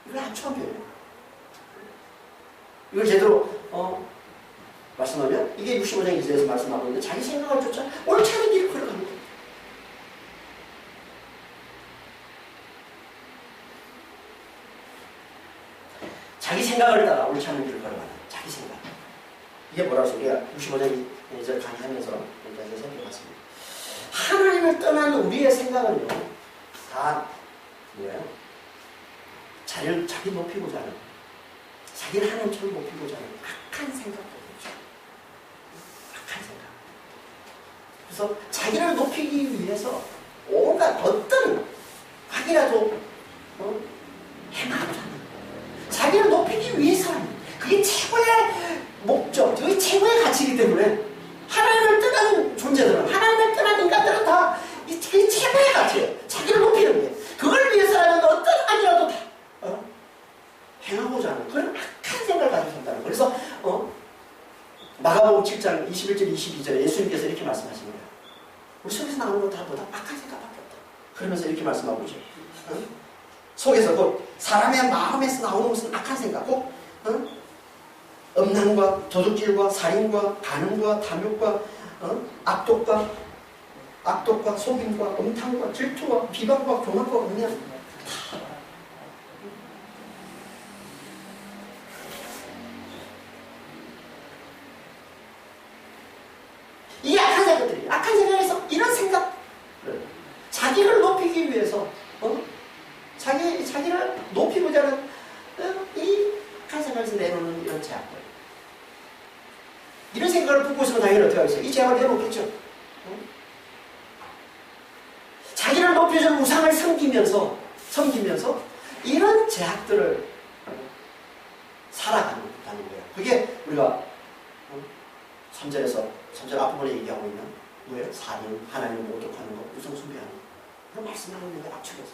이걸 압축한 표현이에요. 이걸 제대로 말씀하면 이게 65장 2절에서 말씀하고 있는데 자기 생각을 쫓아 옳지 않은 길을 걸어가는 거예요. 자기 생각을 따라 옳지 않은 길을 걸어가는 자기 생각. 이게 뭐라고 해서 우리가 65장 2절 강의하면서 여기까지 살펴봤습니다. 하나님을 떠난 우리의 생각은요, 다 뭐예요? 자기 높이고자 하는, 자기를 하나님처럼 높이고자 하는 악한 생각들이죠. 악한 생각. 그래서 자기를 높이기 위해서 온갖 어떤 악이라도 행하고자 하는, 자기를 높이기 위해서라는, 그게 최고의 목적, 그게 최고의 가치이기 때문에 하나님을 떠나는 존재들은, 하나님을 떠나는 인간들은 다 그게 최고의 가치예요. 자기를 높이는 게. 그걸 위해서라면 어떤 악이라도 다 행하고자 하는 그런 악한 생각을 가지고 산다는 거예요. 그래서 마가복음 7장 21절 22절에 예수님께서 이렇게 말씀하시는 거예요. 우리 속에서 나오는 건 다 뭐다? 악한 생각밖에 없다. 그러면서 이렇게 말씀하고 있죠. 속에서 곧 사람의 마음에서 나오는 것은 악한 생각, 곧 음란과 도둑질과 살인과 간음과 탐욕과 악독과 속임과 음탕과 질투와 비방과 교만과 음란. 이게 악한 생각들이에요. 악한 생각에서 이런 생각, 자기를 높이기 위해서 자기를 높이고자 하는 이 악한 생각에서 내놓는 이런 제약들. 이런 생각을 품고 있으면 당연히 어떻게 하겠어요? 이 제약을 내놓겠죠. 자기를 높여주는 우상을 섬기면서 이런 제약들을 살아가는 거예요. 그게 우리가 3절 앞부분에 얘기하고 있는 뭐예요? 살인, 하나님을 모독하는 것, 우상 숭배하는 것. 그런 말씀하고 있는 게 압축해서.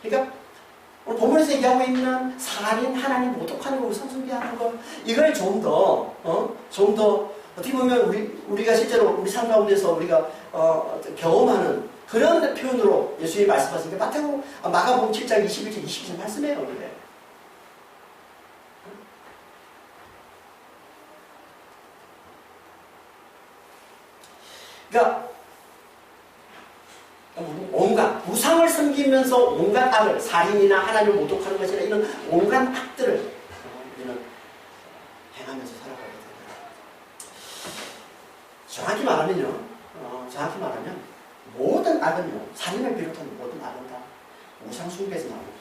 그러니까 오늘 본문에서 얘기하고 있는 살인, 하나님 모독하는 것, 우상 숭배하는 것, 이걸 좀 더 어떻게 보면 우리가 실제로 우리 삶 가운데서 우리가 경험하는 그런 표현으로 예수님이 말씀하신 게 마가복음 7장 21절 22절 말씀해요. 그래. 그러니까 온갖 우상을 섬기면서 온갖 악을, 살인이나 하나님을 모독하는 것이나 이런 온갖 악들을 우리는 행하면서 살아가게 됩니다. 정확히 말하면 모든 악은요, 살인을 비롯한 모든 악은 다 우상 숭배에서 나옵니다.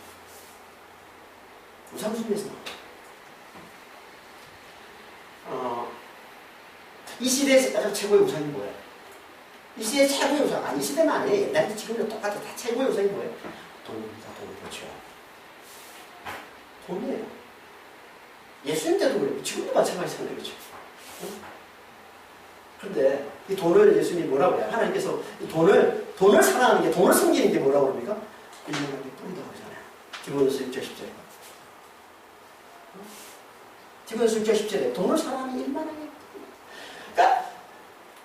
우상 숭배에서 나옵니다. 이 시대에서 가장 최고의 우상이 뭐예요? 이 시대의 최고의 우상, 이 시대만 아니에요. 옛날에 지금도 똑같아. 다 최고의 우상이 뭐예요? 돈입니다. 돈. 그렇죠. 돈이에요. 예수님 때도 그래요. 지금도 마찬가지잖아요. 그렇죠. 그런데 이 돈을 예수님이 뭐라고 해요? 하나님께서 이 돈을 사랑하는 게, 돈을 섬기는 게 뭐라고 합니까? 일용할 게 뿐이라고 하잖아요. 디모데후서 6장 10절에. 디모데후서 6장 10절에 돈을 사랑하는 일만 하게. 그러니까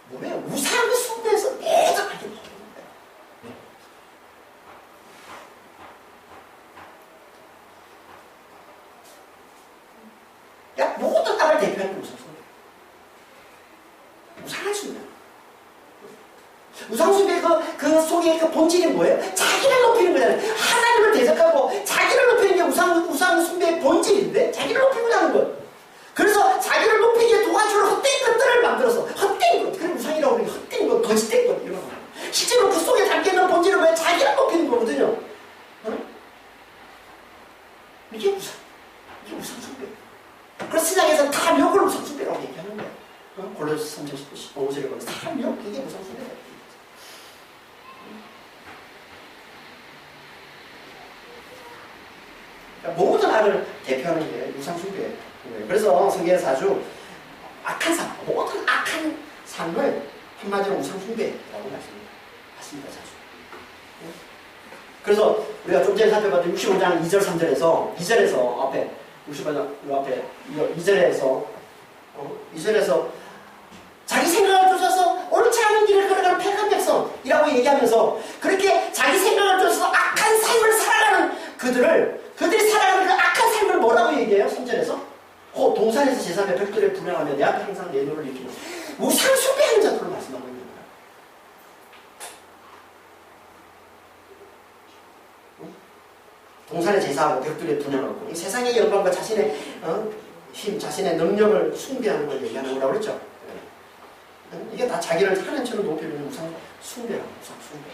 뭐예요? 우상을 숭배해서 매장하게 되는 거예요. 그러니까 모든 악을 대표하는 우상 숭배. 우상을 숭배. 우상 숭배 그 속에 그 본질이 뭐예요? 자기를 높이는 거잖아요. 하나님을 대적하고 자기를 높이는 게 우상 숭배의 본질인데 자기를 높이고자 하는 거예요. 그래서 자기를 높이기에 도와줄 헛된 것들을 만들어서 헛된 것, 그런 우상이라고 그러니 헛된 것, 거짓된 것 이런 거. 실제로 그 속에 담겨있는 본질은 왜 자기를 높이는 거거든요. 옷을 입고 사람요? 그게 우상숭배예요. 그러니까 모든 악을 대표하는 게 우상숭배예요. 그래서 성경에서 아주 악한 삶, 모든 악한 삶을 한마디로 우상숭배라고 말씀합니다. 자주. 그래서 우리가 좀 전에 살펴봤던 65장 2절 3절에서 앞에 65장 앞에 2절에서 자기 생각을 쫓아서 옳지 않은 길을 걸어가는 패한 백성이라고 얘기하면서 그렇게 자기 생각을 쫓아서 악한 삶을 살아가는 그들이 살아가는 그 악한 삶을 뭐라고 얘기해요? 3절에서 동산에서 제3의 벽돌에 분양하며 내 앞에 항상 내 눈을 익히고 우상숭배하는 자들로 말씀하고 있는 거예요. 동산의 제사하고 벽돌에 분양하고 이 세상의 영광과 자신의 힘, 자신의 능력을 숭배하는 걸 얘기하는 거라고 그랬죠. 이게 다 자기를 하나님처럼 높이는 우상숭배라고 우상숭배.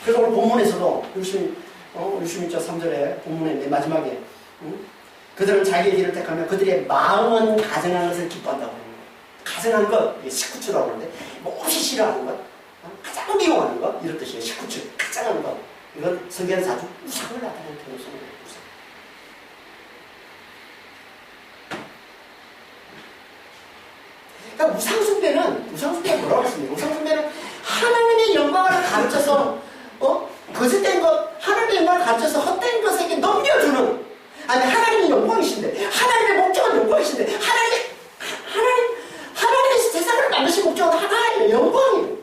그래서 오늘 본문에서도 66절 3절에 본문의 맨 마지막에 그들은 자기의 길을 택하며 그들의 마음은 가증한 것을 기뻐한다고 합니다. 가증한 것, 19주라고 하는데 몹시 싫어하는 것, 가장 미워하는 것 이런 뜻이에요. 19주, 가증한 것. 이건 성경에서 아주 우상을 나타내는 표현을 쓰는 거예요. 그러니까 우상숭배는 뭐라고 했습니까? 우상숭배는 하나님의 영광을 가르쳐서 거짓된 것, 하나님의 영광을 가르쳐서 헛된 것에게 넘겨주는 아니 하나님의 영광이신데 하나님의 목적은 영광이신데 하나님의 세상을 만드신 목적은 하나님의 영광이에요.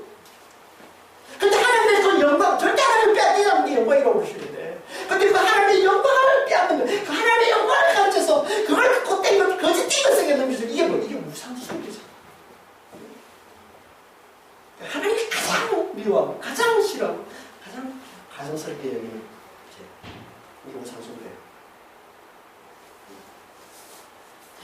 근데 하나님의 그 영광 절대 하나님을 빼앗기지 않는 게 영광이라고 그러시는데 근데 그 하나님의 영광을 빼앗는 거예요. 그 하나님의 영광을 가르쳐서 그걸 헛된 것, 거짓된 것에게 넘겨주는 이게 우상숭배죠. 하나님이 가장 미워하고 가장 싫어하고 가장 가정스럽게 여기는 이게 우상숭배예요.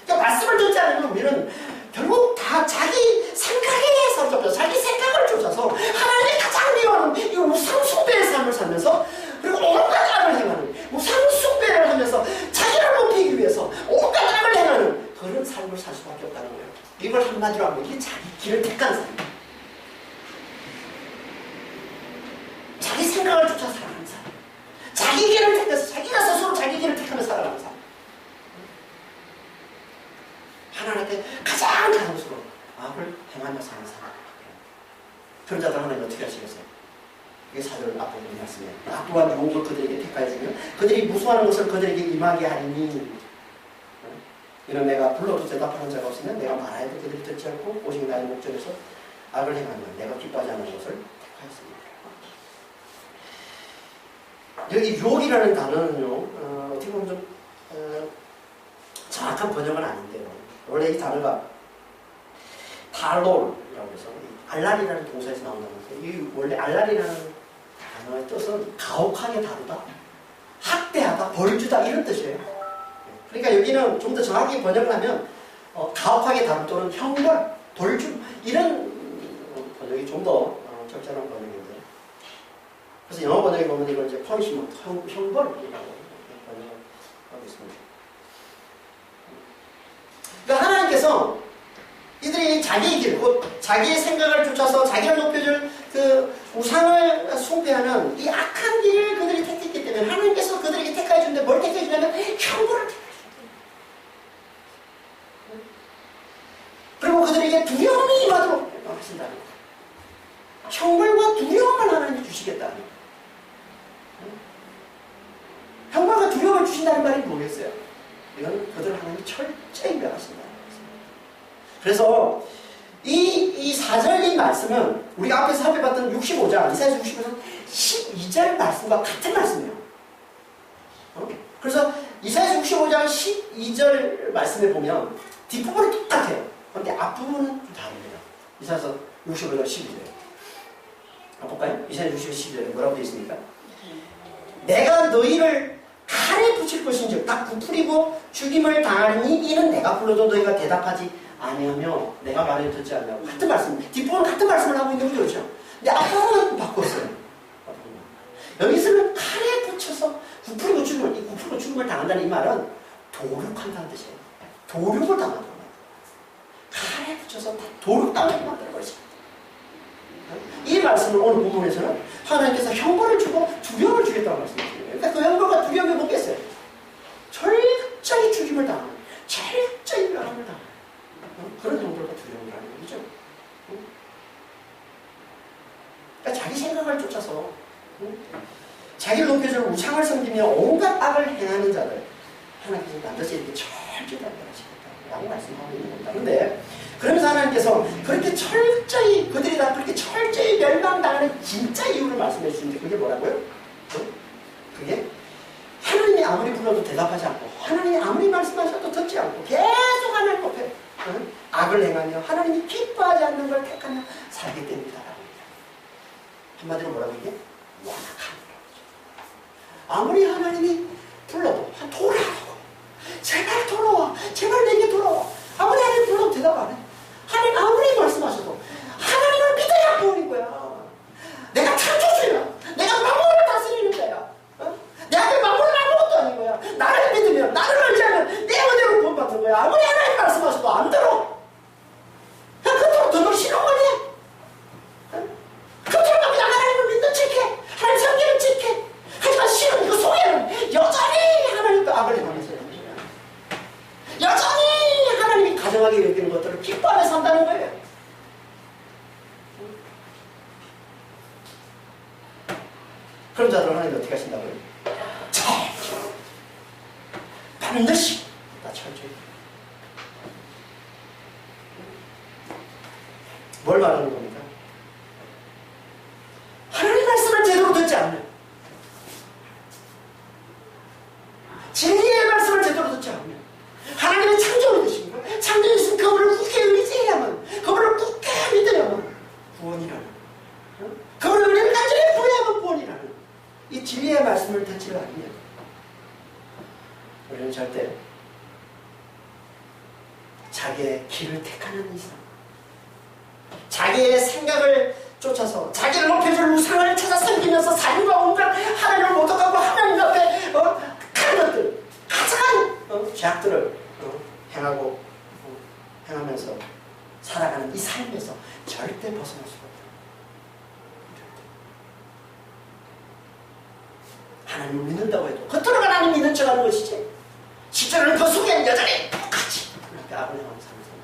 그러니까 말씀을 듣지 않으면 우리는 결국 다 자기 생각에 사로잡혀서 자기 생각을 쫓아서 하나님이 가장 미워하는 이 우상숭배의 삶을 살면서 그리고 온갖 악을 행하는 우상숭배를 하면서 자기를 높이기 위해서 온갖 악을 행하는 그런 삶을 살 수밖에 없다는 거예요. 이걸 한마디로 하면 이게 자기 길을 택한 삶이에요. 자기 생각을 쫓아 살아가는 사람. 자기 길을 택해서 자기가 스스로 자기 길을 택하며 살아가는 사람. 하나님한테 가장 자랑스러운 악을 행하며 사는 사람. 그런 자들 하나님 어떻게 하시겠어요? 이게 4절 앞부분 말씀이에요. 또한 유혹을 그들에게 택하여 주며 그들이 무수하는 것을 그들에게 임하게 하리니 이런 내가 불러도 대답하는 자가 없으면 내가 말하여도 그들이 듣지 않고 오직 나의 목전에서 악을 행하며 내가 기뻐하지 않는 것을 택하였습니다. 여기 유혹이라는 단어는요, 어떻게 보면 좀 정확한 번역은 아닌데요. 원래 이 단어가 탈롤이라고 해서 알랄이라는 동사에서 나온다는 거예요. 이 원래 알랄이라는 단어의 뜻은 가혹하게 다루다, 학대하다, 벌주다 이런 뜻이에요. 그러니까 여기는 좀 더 정확히 번역을 하면 가혹하게 다루 또는 형벌, 벌주 이런 번역이 좀 더 적절한 번역인데 그래서 영어 번역에 보면 이걸 이제 punishment, 형벌이라고 번역하고 있습니다. 그러니까 하나님께서 이들이 자기의 길, 자기의 생각을 쫓아서 자기를 높여줄 그 우상을 숭배하는 이 악한 길을 그들이 택했기 때문에 하나님께서 그들에게 택하여 주는데 뭘 택해 주냐면 형벌을 택해 주세요. 그리고 그들에게 두려움이 임하도록 하신다는 거예요. 형벌과 두려움을 하나님이 주시겠다는 거예요. 형벌과 두려움을 주신다는 말이 뭐겠어요? 이건 그들을 하나님이 철저히 명하신다는 거예요. 그래서 이 4절 이 말씀은 우리가 앞에서 살펴봤던 65장, 이사야서 65장 12절 말씀과 같은 말씀이에요. 그래서 이사야서 65장 12절 말씀에 보면 뒷부분은 똑같아요. 그런데 앞부분은 좀 다릅니다. 이사야서 65장 12절 볼까요? 이사야서 65장 12절에 뭐라고 되어 있습니까? 내가 너희를 칼에 붙일 것인즉 다 부풀이고 죽임을 당하리니 이는 내가 불러도 너희가 대답하지 아니하며 내가 말을 듣지 않냐고 같은 말씀, 뒷부분은 같은 말씀을 하고 있는 거죠. 근데 앞부분은 바꿨어요. 여기서는 칼에 붙여서 부풀이고 죽임을, 이 부풀이고 죽임을 당한다는 이 말은 도륙한다는 뜻이에요. 도륙을 당한다는 말이에요. 칼에 붙여서 다 도로 땅을 만들어버리십니다. 이 말씀을 오늘 본문에서는 하나님께서 형벌을 주고 두려움을 주겠다고 말씀하시는 거예요. 그러니까 그 형벌과 두려움이 뭐겠어요? 철저히 죽임을 당하는, 철저히 멸함을 당하는 그런 형벌과 두려움이라는 얘기죠. 그러니까 자기 생각을 쫓아서 자기를 높여줄 우상을 섬기며 온갖 악을 행하는 자들 하나님께서 반드시 이렇게 철저히 단결하시겠다라고 말씀하고 있는 겁니다. 그런데 그러면서 하나님께서 그렇게 철저히 그들이 다 그렇게 철저히 멸망당하는 진짜 이유를 말씀해 주시는데 그게 뭐라고요? 그게 하나님이 아무리 불러도 대답하지 않고 하나님이 아무리 말씀하셔도 듣지 않고 계속 하나님 앞에 악을 행하며 하나님이 기뻐하지 않는 걸 택하며 살기 때문이다. 한마디로 뭐라고 이게? 완악함이라고. 아무리 하나님이 불러도 돌아오고 제발 돌아와, 제발 내게 돌아와. 아무리 하나님 불러도 대답 안 해. 하나님 아무리 말씀하셔도 하나님을 믿어야 구원인 거야. 내가 창조주야. 내가 만물을 다스리는 자야. 내 앞에 만물은 아무것도 아닌 거야. 나를 믿으면, 나를 의지하면 내 은혜로 구원받는 거야. 아무리 하나님 말씀하셔도 안 들어. 그냥 그토록 더 싫은 거니? 그토록 그냥 하나님을 믿는 척해. 하나님 성경을 지켜. 하지만 실은 그 속에는 여전히 하나님과 악을 행하면서 여전히 하나님이 가정하게 여기는 것들을 기뻐하며 산다는 거예요. 그런 자들은 하나님 어떻게 하신다고요? 철저히 반드시 다 철저히 뭘 말하는 겁니까? 하나님 말씀을 제대로 듣지 않는 진리의 말씀을 제대로 듣지 않으면 하나님의 창조를 드시고 창조주신 그분을 굳게 의지해야만 그분을 굳게 믿어야만 구원이라는 그분을 은혜를 간절히 구해야만 구원이라는 이 진리의 말씀을 듣지 않으면 우리는 절대 자기의 길을 택하는 이상 자기의 생각을 쫓아서 자기를 높여줄 우상을 찾아 섬기면서 삶과 온갖 하나님을 못하고 하나님 앞에 하는 것들 가장 죄악들을 행하고 행하면서 살아가는 이 삶에서 절대 벗어날 수가 없다. 하나님을 믿는다고 해도 겉으로 하나님 믿는 척하는 것이지 실제로는 그 속에는 여전히 똑같이 그렇게 악을 행하는 삶을 살아요.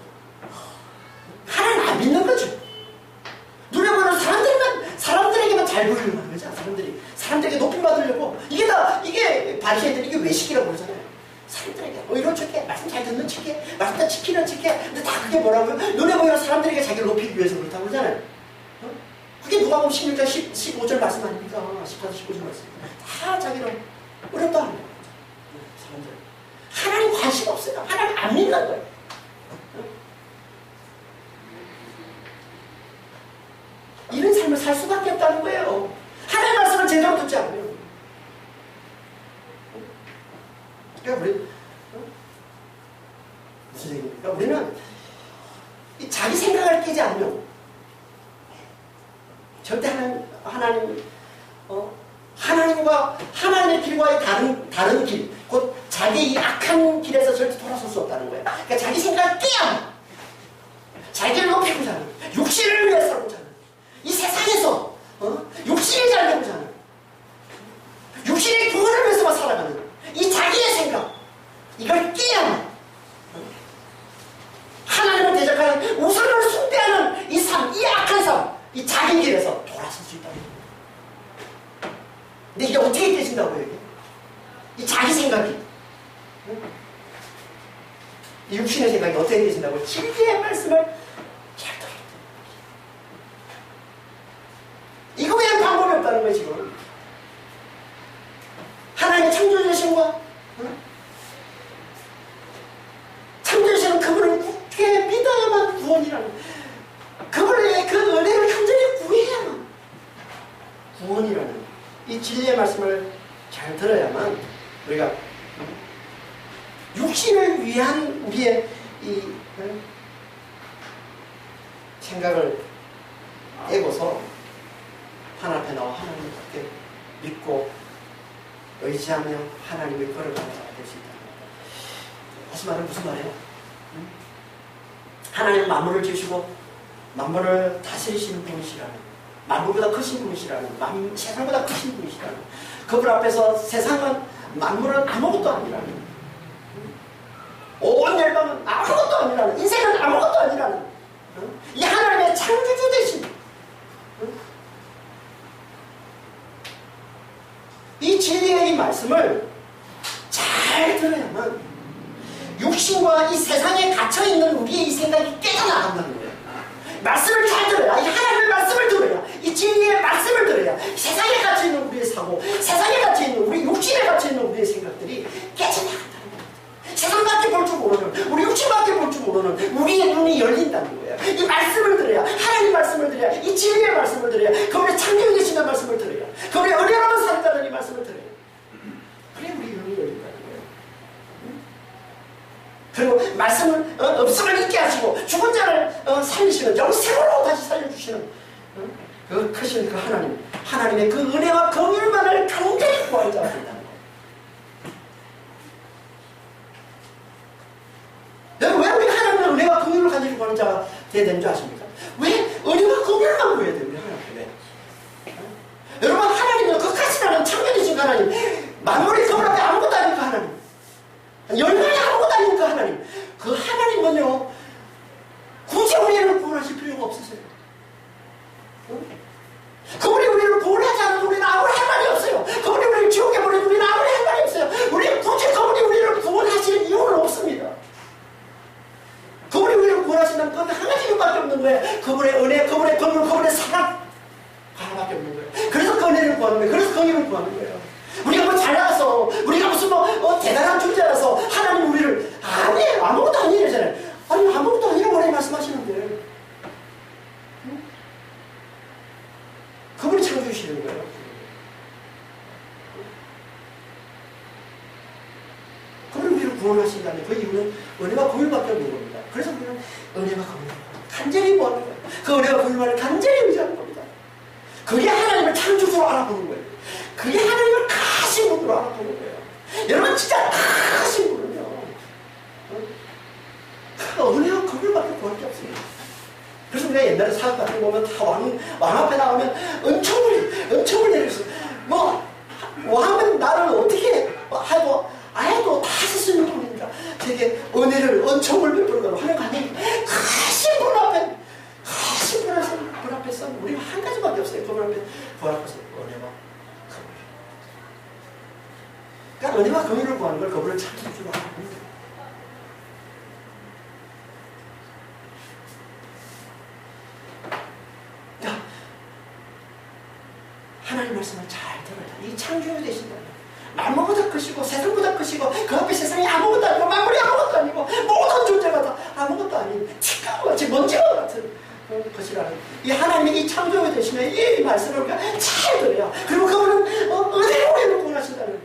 하나님 안 믿는 거죠. 눈에 보이는 사람들에게만 잘 보이려고 하는 거죠. 사람들에게 높임 받으려고 이게 바리새인들이 이게 외식이라고 그러잖아요. 사람들에게 이런 척해, 말씀 잘 듣는 척해, 말씀 다 지키는 척해. 근데 다 그게 뭐라고요? 눈에 보이는 사람들에게 자기를 높이기 위해서 그렇다고 그러잖아요. 그게 누가복음 16장 15절 말씀 아닙니까? 14절 15절 말씀. 다 자기를 어렵다 하는 거예요. 사람들. 하나님 관심 없어요. 하나님 안 믿는 거예요. 이런 삶을 살 수밖에 없다는 거예요. 하나님 말씀을 제대로 듣지 않으면. 그러니까 우리 무슨 얘기입니까? 우리는 이 자기 생각을 깨지 않으면 절대 하나님과 하나님의 길과의 다른 길, 곧 자기 이 악한 길에서 절대 돌아설 수 없다는 거예요. 그러니까 자기 생각을 깨야 자기를 높이고자 하는, 육신을 위해 살고자 하는, 이 세상에서 육신이 잘 되고자 하는, 육신의 구원을 위해서만 살아가는 이 자기의 생각, 이걸 깨야만 하나님을 대적하는, 우상을 숭배하는 이 삶, 이 악한 삶, 이 자기 길에서 돌아설 수 있다는 거예요. 근데 이게 어떻게 깨진다고요, 이게? 이 자기 생각이, 이 육신의 생각이 어떻게 깨진다고요? 진리의 말씀을 잘 들어야 돼요. 이거 외엔 방법이 없다는 거예요, 지금. 하나님의 창조주신과 창조주신 그분을 굳게 믿어야만 구원이라는, 그분의 그 은혜를 간절히 구해야만 구원이라는 이 진리의 말씀을 잘 들어야만 우리가 육신을 위한 우리의 이 생각을 떼고서 하나님 앞에 나와 하나님을 그렇게 믿고 의지하며 하나님을 걸어가는 자가 될 수 있다는 겁니다. 다시 말하면 무슨 말이에요? 하나님 만물을 지으시고 만물을 다스리시는 분이시라는, 만물보다 크신 분이시라는, 세상보다 크신 분이시라는, 그분 앞에서 세상은 만물은 아무것도 아니라는, 온 열방은 아무것도 아니라는, 인생은 아무것도 아니라는, 이 하나님의 창조주 되신 이 진리의 이 말씀을 잘 들어야만 육신과 이 세상에 갇혀있는 우리의 이 생각이 깨져나간다는 거예요. 말씀을 잘 들어야, 이 하나님의 말씀을 들어야, 이 진리의 말씀을 들어야 세상에 갇혀있는 우리의 사고, 세상에 갇혀있는 우리 육신에 갇혀있는 우리의 생각들이 깨져나간다는 거예요. 세상밖에 볼 줄 모르는, 우리 육신밖에 볼 줄 모르는 우리의 눈이 열린다는 거예요. 이 말씀을 들어야, 하나님 말씀을 들어야, 이 진리의 말씀을 들어야, 그분의 창조해 계시는 말씀을 들어야, 그분의 은혜로만 살다는 이 말씀을 들어야, 그래 우리 눈이 열린다는 거예요. 그리고 말씀은 없음을 있게 하시고 죽은 자를 살리시는, 영생으로 다시 살려주시는 그 크신 그 하나님, 하나님의 그 은혜와 긍휼만을 간절히 구할 자가 된다는 거예요. 여러분, 왜 우리가 하나님의 은혜와 긍휼을 간절히 구하는 자가 되어야 되는 줄 아십니까? 왜 은혜와 긍휼만 구해야 됩니까? 하나님께. 여러분, 하나님은 그 가시라는 창조되신 하나님, 만물이 그분 앞에 아무것도 아닌 그 하나님, 열방이 아무것도 아닌 그 하나님, 그 하나님은요 굳이 우리를 구원하실 필요가 없으세요. 그분이 우리를 구원하지 않아도 우리는 아무리 할 말이 없어요. 그분이 우리를 지옥에 보내도 우리는 아무리 할 말이 없어요. 우리는 굳이 그분이 우리를 구원하실 이유는 없습니다. 그분이 우리를 구원하신다는 건 한 가지 이유밖에 없는 거예요. 그분의 은혜, 그분의 긍휼, 그분의 사랑 하나밖에 없는 거예요. 그래서 그 은혜를 구하는 거예요. 그래서 긍휼을 구하는 거예요. 우리가 뭐 잘나서, 우리가 무슨 대단한 존재라서 하나님 우리를 아니에요, 아무것도 아니래잖아요. 아니, 아무것도 아니라고 하나님 말씀하시는데 응? 그분이 창조주시는 거예요. 그분이 우리를 구원하신다는 그 이유는 은혜와 긍휼밖에 없는 겁니다. 그래서 우리는 은혜와 긍휼 간절히 구하는 거예요. 그 은혜와 긍휼만을 간절히 의지하는 겁니다. 그게 하나님을 창조주로 알아보는 거예요. 그게 하나님을 크신 분으로 알아보는 거예요. 여러분, 진짜 크신 분은요, 그 은혜와 긍휼밖에 구할 게 없습니다. 그래서 우리가 옛날에 사업 같은 거 보면 다 왕 앞에 나가면 은총을 내렸어요. 왕은 나를 어떻게 해도 다 쓸 수 있는 분이니까 되게 은혜를, 은총을 베풀고 하는 거 아니에요. 크신 분 앞에, 크신 분 앞에서 우리가 한 가지밖에 없어요. 그분 앞에, 그분 앞에서 은혜와 긍휼. 그러니까 은혜와 긍휼을 구하는 걸 그분을 찾을 줄 알아야 합니다. 그러니까 하나님 말씀을 잘 들어야, 이 창조주 되신다. 만물보다 크시고 세상보다 크시고 그 앞에 세상이 아무것도 아니고 만물이 아무것도 아니고 모든 존재가 다 아무것도 아닌 치카와 같이 먼지와 같은 것이라는 이 하나님의 이 창조주 되시는 이 말씀을 우리가 잘 들어야, 그리고 그분은 은혜로 우리를 구원하신다는,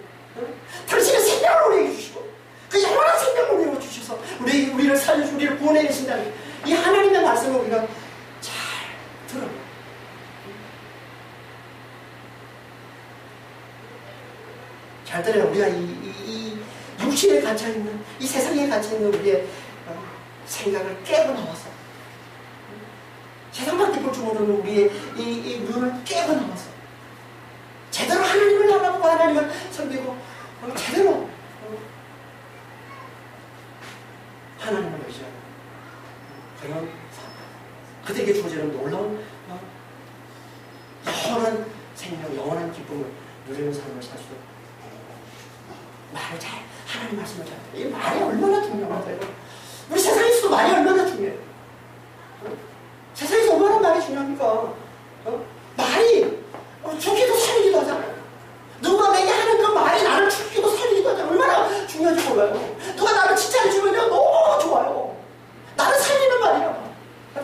당신의 생명을 우리에게 주시고 그 영원한 생명을 우리에게 주셔서 우리를 살려주고 우리를 구원해 주신다는 이 하나님의 말씀을 우리가 잘 들어야, 잘 들어요. 우리가 이 육신에 갇혀있는, 이 세상에 갇혀있는 우리의 생각을 깨고 나와서, 세상밖에 볼 줄 모르는 우리의 이 눈을 깨고 나와서 제대로 하나님을 알아보고 하나님을 섬기고 제대로 하나님을 의지하고, 그러면 그들에게 주어지는 놀라운 영원한 생명, 영원한 기쁨을 누리는 삶을 살 수 있고, 말을 잘, 하나님 말씀을 잘 들어요. 이 말이 얼마나 중요한가요? 우리 세상에서도 말이 얼마나 중요해요. 세상에서 얼마나 말이 중요합니까? 말이 죽기도 살리기도 하잖아요. 누가 내게 하는 그 말이 나를 죽기도 살리기도 하잖아요. 얼마나 중요한지 몰라요. 누가 나를 칭찬해주면요, 너무 좋아요. 나를 살리는 말이라고.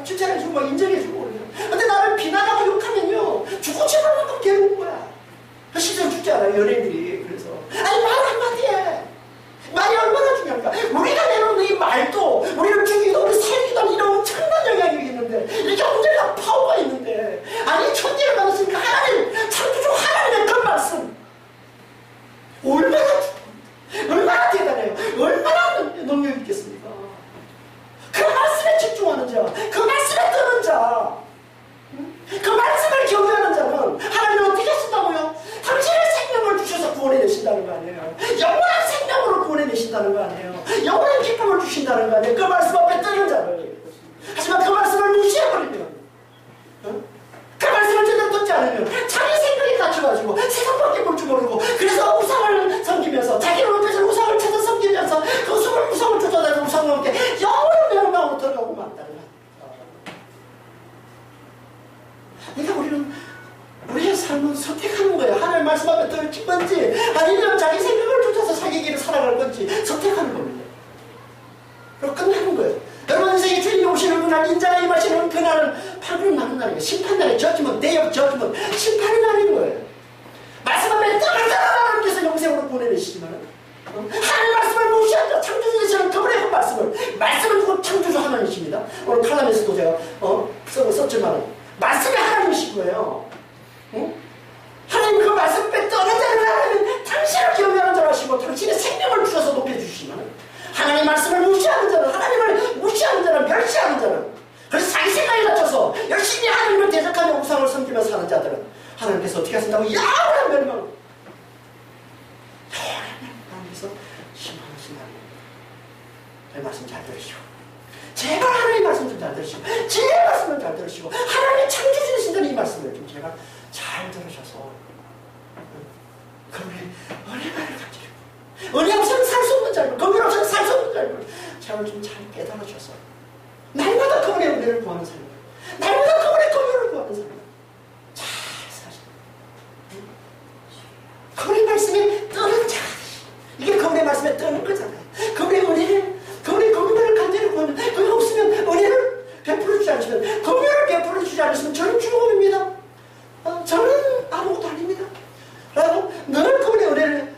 칭찬해주고 인정해주고. 근데 나를 비난하고 욕하면요, 죽고 싶을 만큼 괴로운 거야. 실제로 죽지 않아요, 연예인들이. 그래서 아니, 말 한마디에 말이 얼마나 중요합니까? 우리가 내놓는 이 말도 우리를 죽이기도 우리 살기도 하는 이런 엄청난 영향력이 있는데, 이렇게 엄청난 파워가 있는데, 아니 천지를 만드시니까 하나님 창조주 거 아니에요. 영원한 생명으로 구원해내신다는 거 아니에요. 영원한 기쁨을 주신다는 거 아니에요. 그 말씀 앞에 뜨는 자를. 하지만 그 말씀을 무시해버리면, 그 말씀을 제대로 듣지 않으면 자기 생각이 갖춰가지고 세상밖에 볼 줄 모르고, 그래서 우상을 섬기면서 자기를 높여서 우상을 찾아 섬기면서 그 우상을 쫓아다니는 우상을 함께 영원한 멸망으로 들어가고 만다는 거예요. 그러니까 우리의 삶은 선택하는 거예요. 하나님의 말씀 앞에 들을 건지 아니면 자기 생각을 쫓아서 자기 길을 살아갈 건지 선택하는 겁니다. 그리고 끝나는 거예요. 여러분 인생에 주님이 오시는 그날, 인자가 임하시는 그날은 판결을 나는 날이에요. 심판날의 저주면, 대역 저주면 심판의 날인 거예요. 말씀 앞에 하나님께서 영생으로 보내내시지만 하나님의 말씀을 무시한 자, 창조주이시는 그분의 그 말씀은 누구? 창조주 하나님이십니다. 오늘 칼럼에서도 제가 썼지만 말씀이 하나님이신 거예요. 하나님 그 말씀 앞에 떠는 자는 하나님은 당신을 경외하는 자로 하시고 당신의 생명을 주셔서 높여주시지만, 하나님의 말씀을 무시하는 자는, 하나님을 무시하는 자는, 멸시하는 자는, 그래서 자기 생각에 맞춰서 열심히 하나님을 대적하며 우상을 섬기며 사는 자들은 하나님께서 어떻게 하신다고? 영원한 멸망. 하나님께서 심판하신다는 거예요. 제 말씀 잘 들으시고, 제발 하나님의 말씀 좀 잘 들으시고, 진리의 말씀을 잘 들으시고, 하나님의 창조주이신다는 이 말씀을 좀 제가 잘 들으셔서 그분의 은혜만을 가지고, 은혜 없이는 살 수 없는 자를, 그분 없이는 살 수 없는 자를 제발 좀 잘 깨달으셔서 날마다 그분의 은혜를 구하는 삶, 날마다 그분의 긍휼을 구하는 삶 잘 사시는, 그분의 말씀에 뜨는 자, 이게 그분의 말씀에 뜨는 거잖아요. 그분의 은혜를, 그분의 긍휼을 간절히 구하는, 그게 없으면 은혜를 베풀어 주지 않으시면, 긍휼을 베풀어 주지 않으시면 저는 죽음입니다. 저는 아무것도 아닙니다. 라고 늘 그분의 은혜를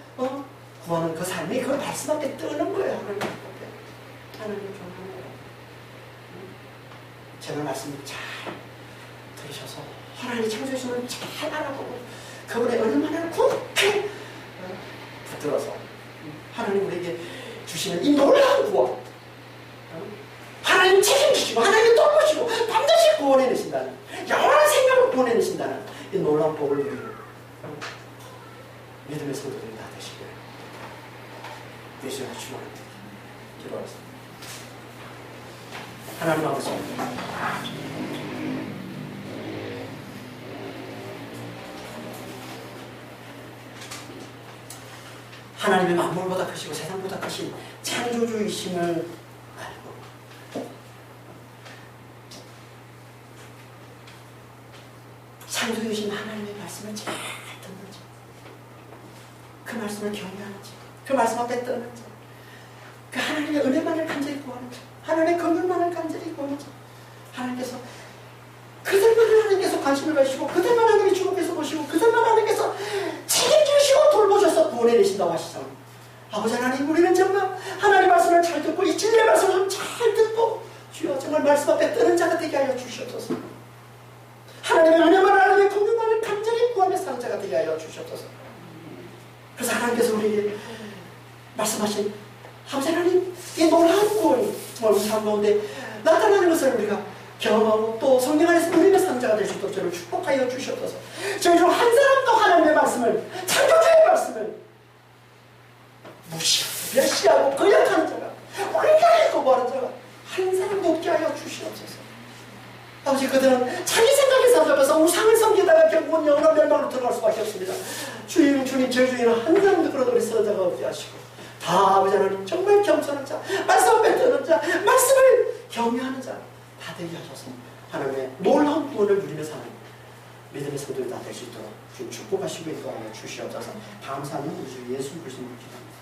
구하는 그 삶이 그 말씀 앞에 뜨는 거예요. 하나님 앞에. 하나님 좋아하는 거예요. 제가 말씀을 잘 들으셔서 하나님의 창조주님을 잘 알아보고 그분의 은혜만을 굳게 붙들어서 하나님 우리에게 주시는 이 놀라운 구원, 하나님 책임지시고 하나님 돕으시고 반드시 구원해내신다는, 영원한 생명을 구원해내신다는 이 놀라운 복을 누리는 믿음의 성도들이 다 되시길 예수님의 축원합니다. 기도하겠습니다. 하나님 아버지, 하나님의 만물보다 크시고 세상보다 크신 창조주이심을 알고 창조주이신 하나님의 말씀을 잘 듣는지, 그 말씀을 경외하는지, 그 말씀 앞에 뜨는지, 그 하나님의 은혜만을 간절히 구하는지, 하나님의 긍휼만을 간절히 구하는지, 하나님께서 그들만 하나님께서 관심을 가지시고 그들만 하나님의 주목해서 보시고 그들만 하나님께서 책임지시고 돌보셔서 구원해내신다고 하시잖아요. 아버지 하나님, 우리는 정말 하나님 말씀을 잘 듣고 이 진리의 말씀을 잘 듣고 주여 정말 말씀 앞에 뜨는 자가 되게 하여 주시옵소서. 하나님의 은혜만, 하나님의 긍휼만을 간절히 구하며 사는 자가 되게 하여 주시옵소서. 그래서 하나님께서 우리에게 말씀하신 아버지 하나님, 이 놀라운 구원이 정말 우리 삶 가운데 나타나는 것을 우리가 경험하고 또 성령 안에서 누리며 사는 자가 될 수 있도록 저를 축복하여 주시옵소서. 저희 중 한 사람도 하나님의 말씀을, 창조주의 말씀을 무시하고 멸시하고 거역하는 자가, 온전히 거부하는 자가 한 사람도 없게 하여 주시옵소서. 아버지, 그들은 자기 생각에 사로잡혀서 우상을 섬기다가 결국은 영원한 멸망으로 들어갈 수밖에 없습니다. 주님, 저희 중에는 한 사람도 그런 우리 쓰는 자가 없게 하시고 다 아버지 하나님 정말 겸손한 자, 말씀 앞에 뜨는 자, 말씀을 경외하는 자 다 되게 하셔서 하나님의 놀라운 구원을 누리며 사는 믿음의 성도들이 다 될 수 있도록 주님 축복하시고 인도하여 주시옵소서. 감사하는 우리 주 예수 그리스도를 기도합니다.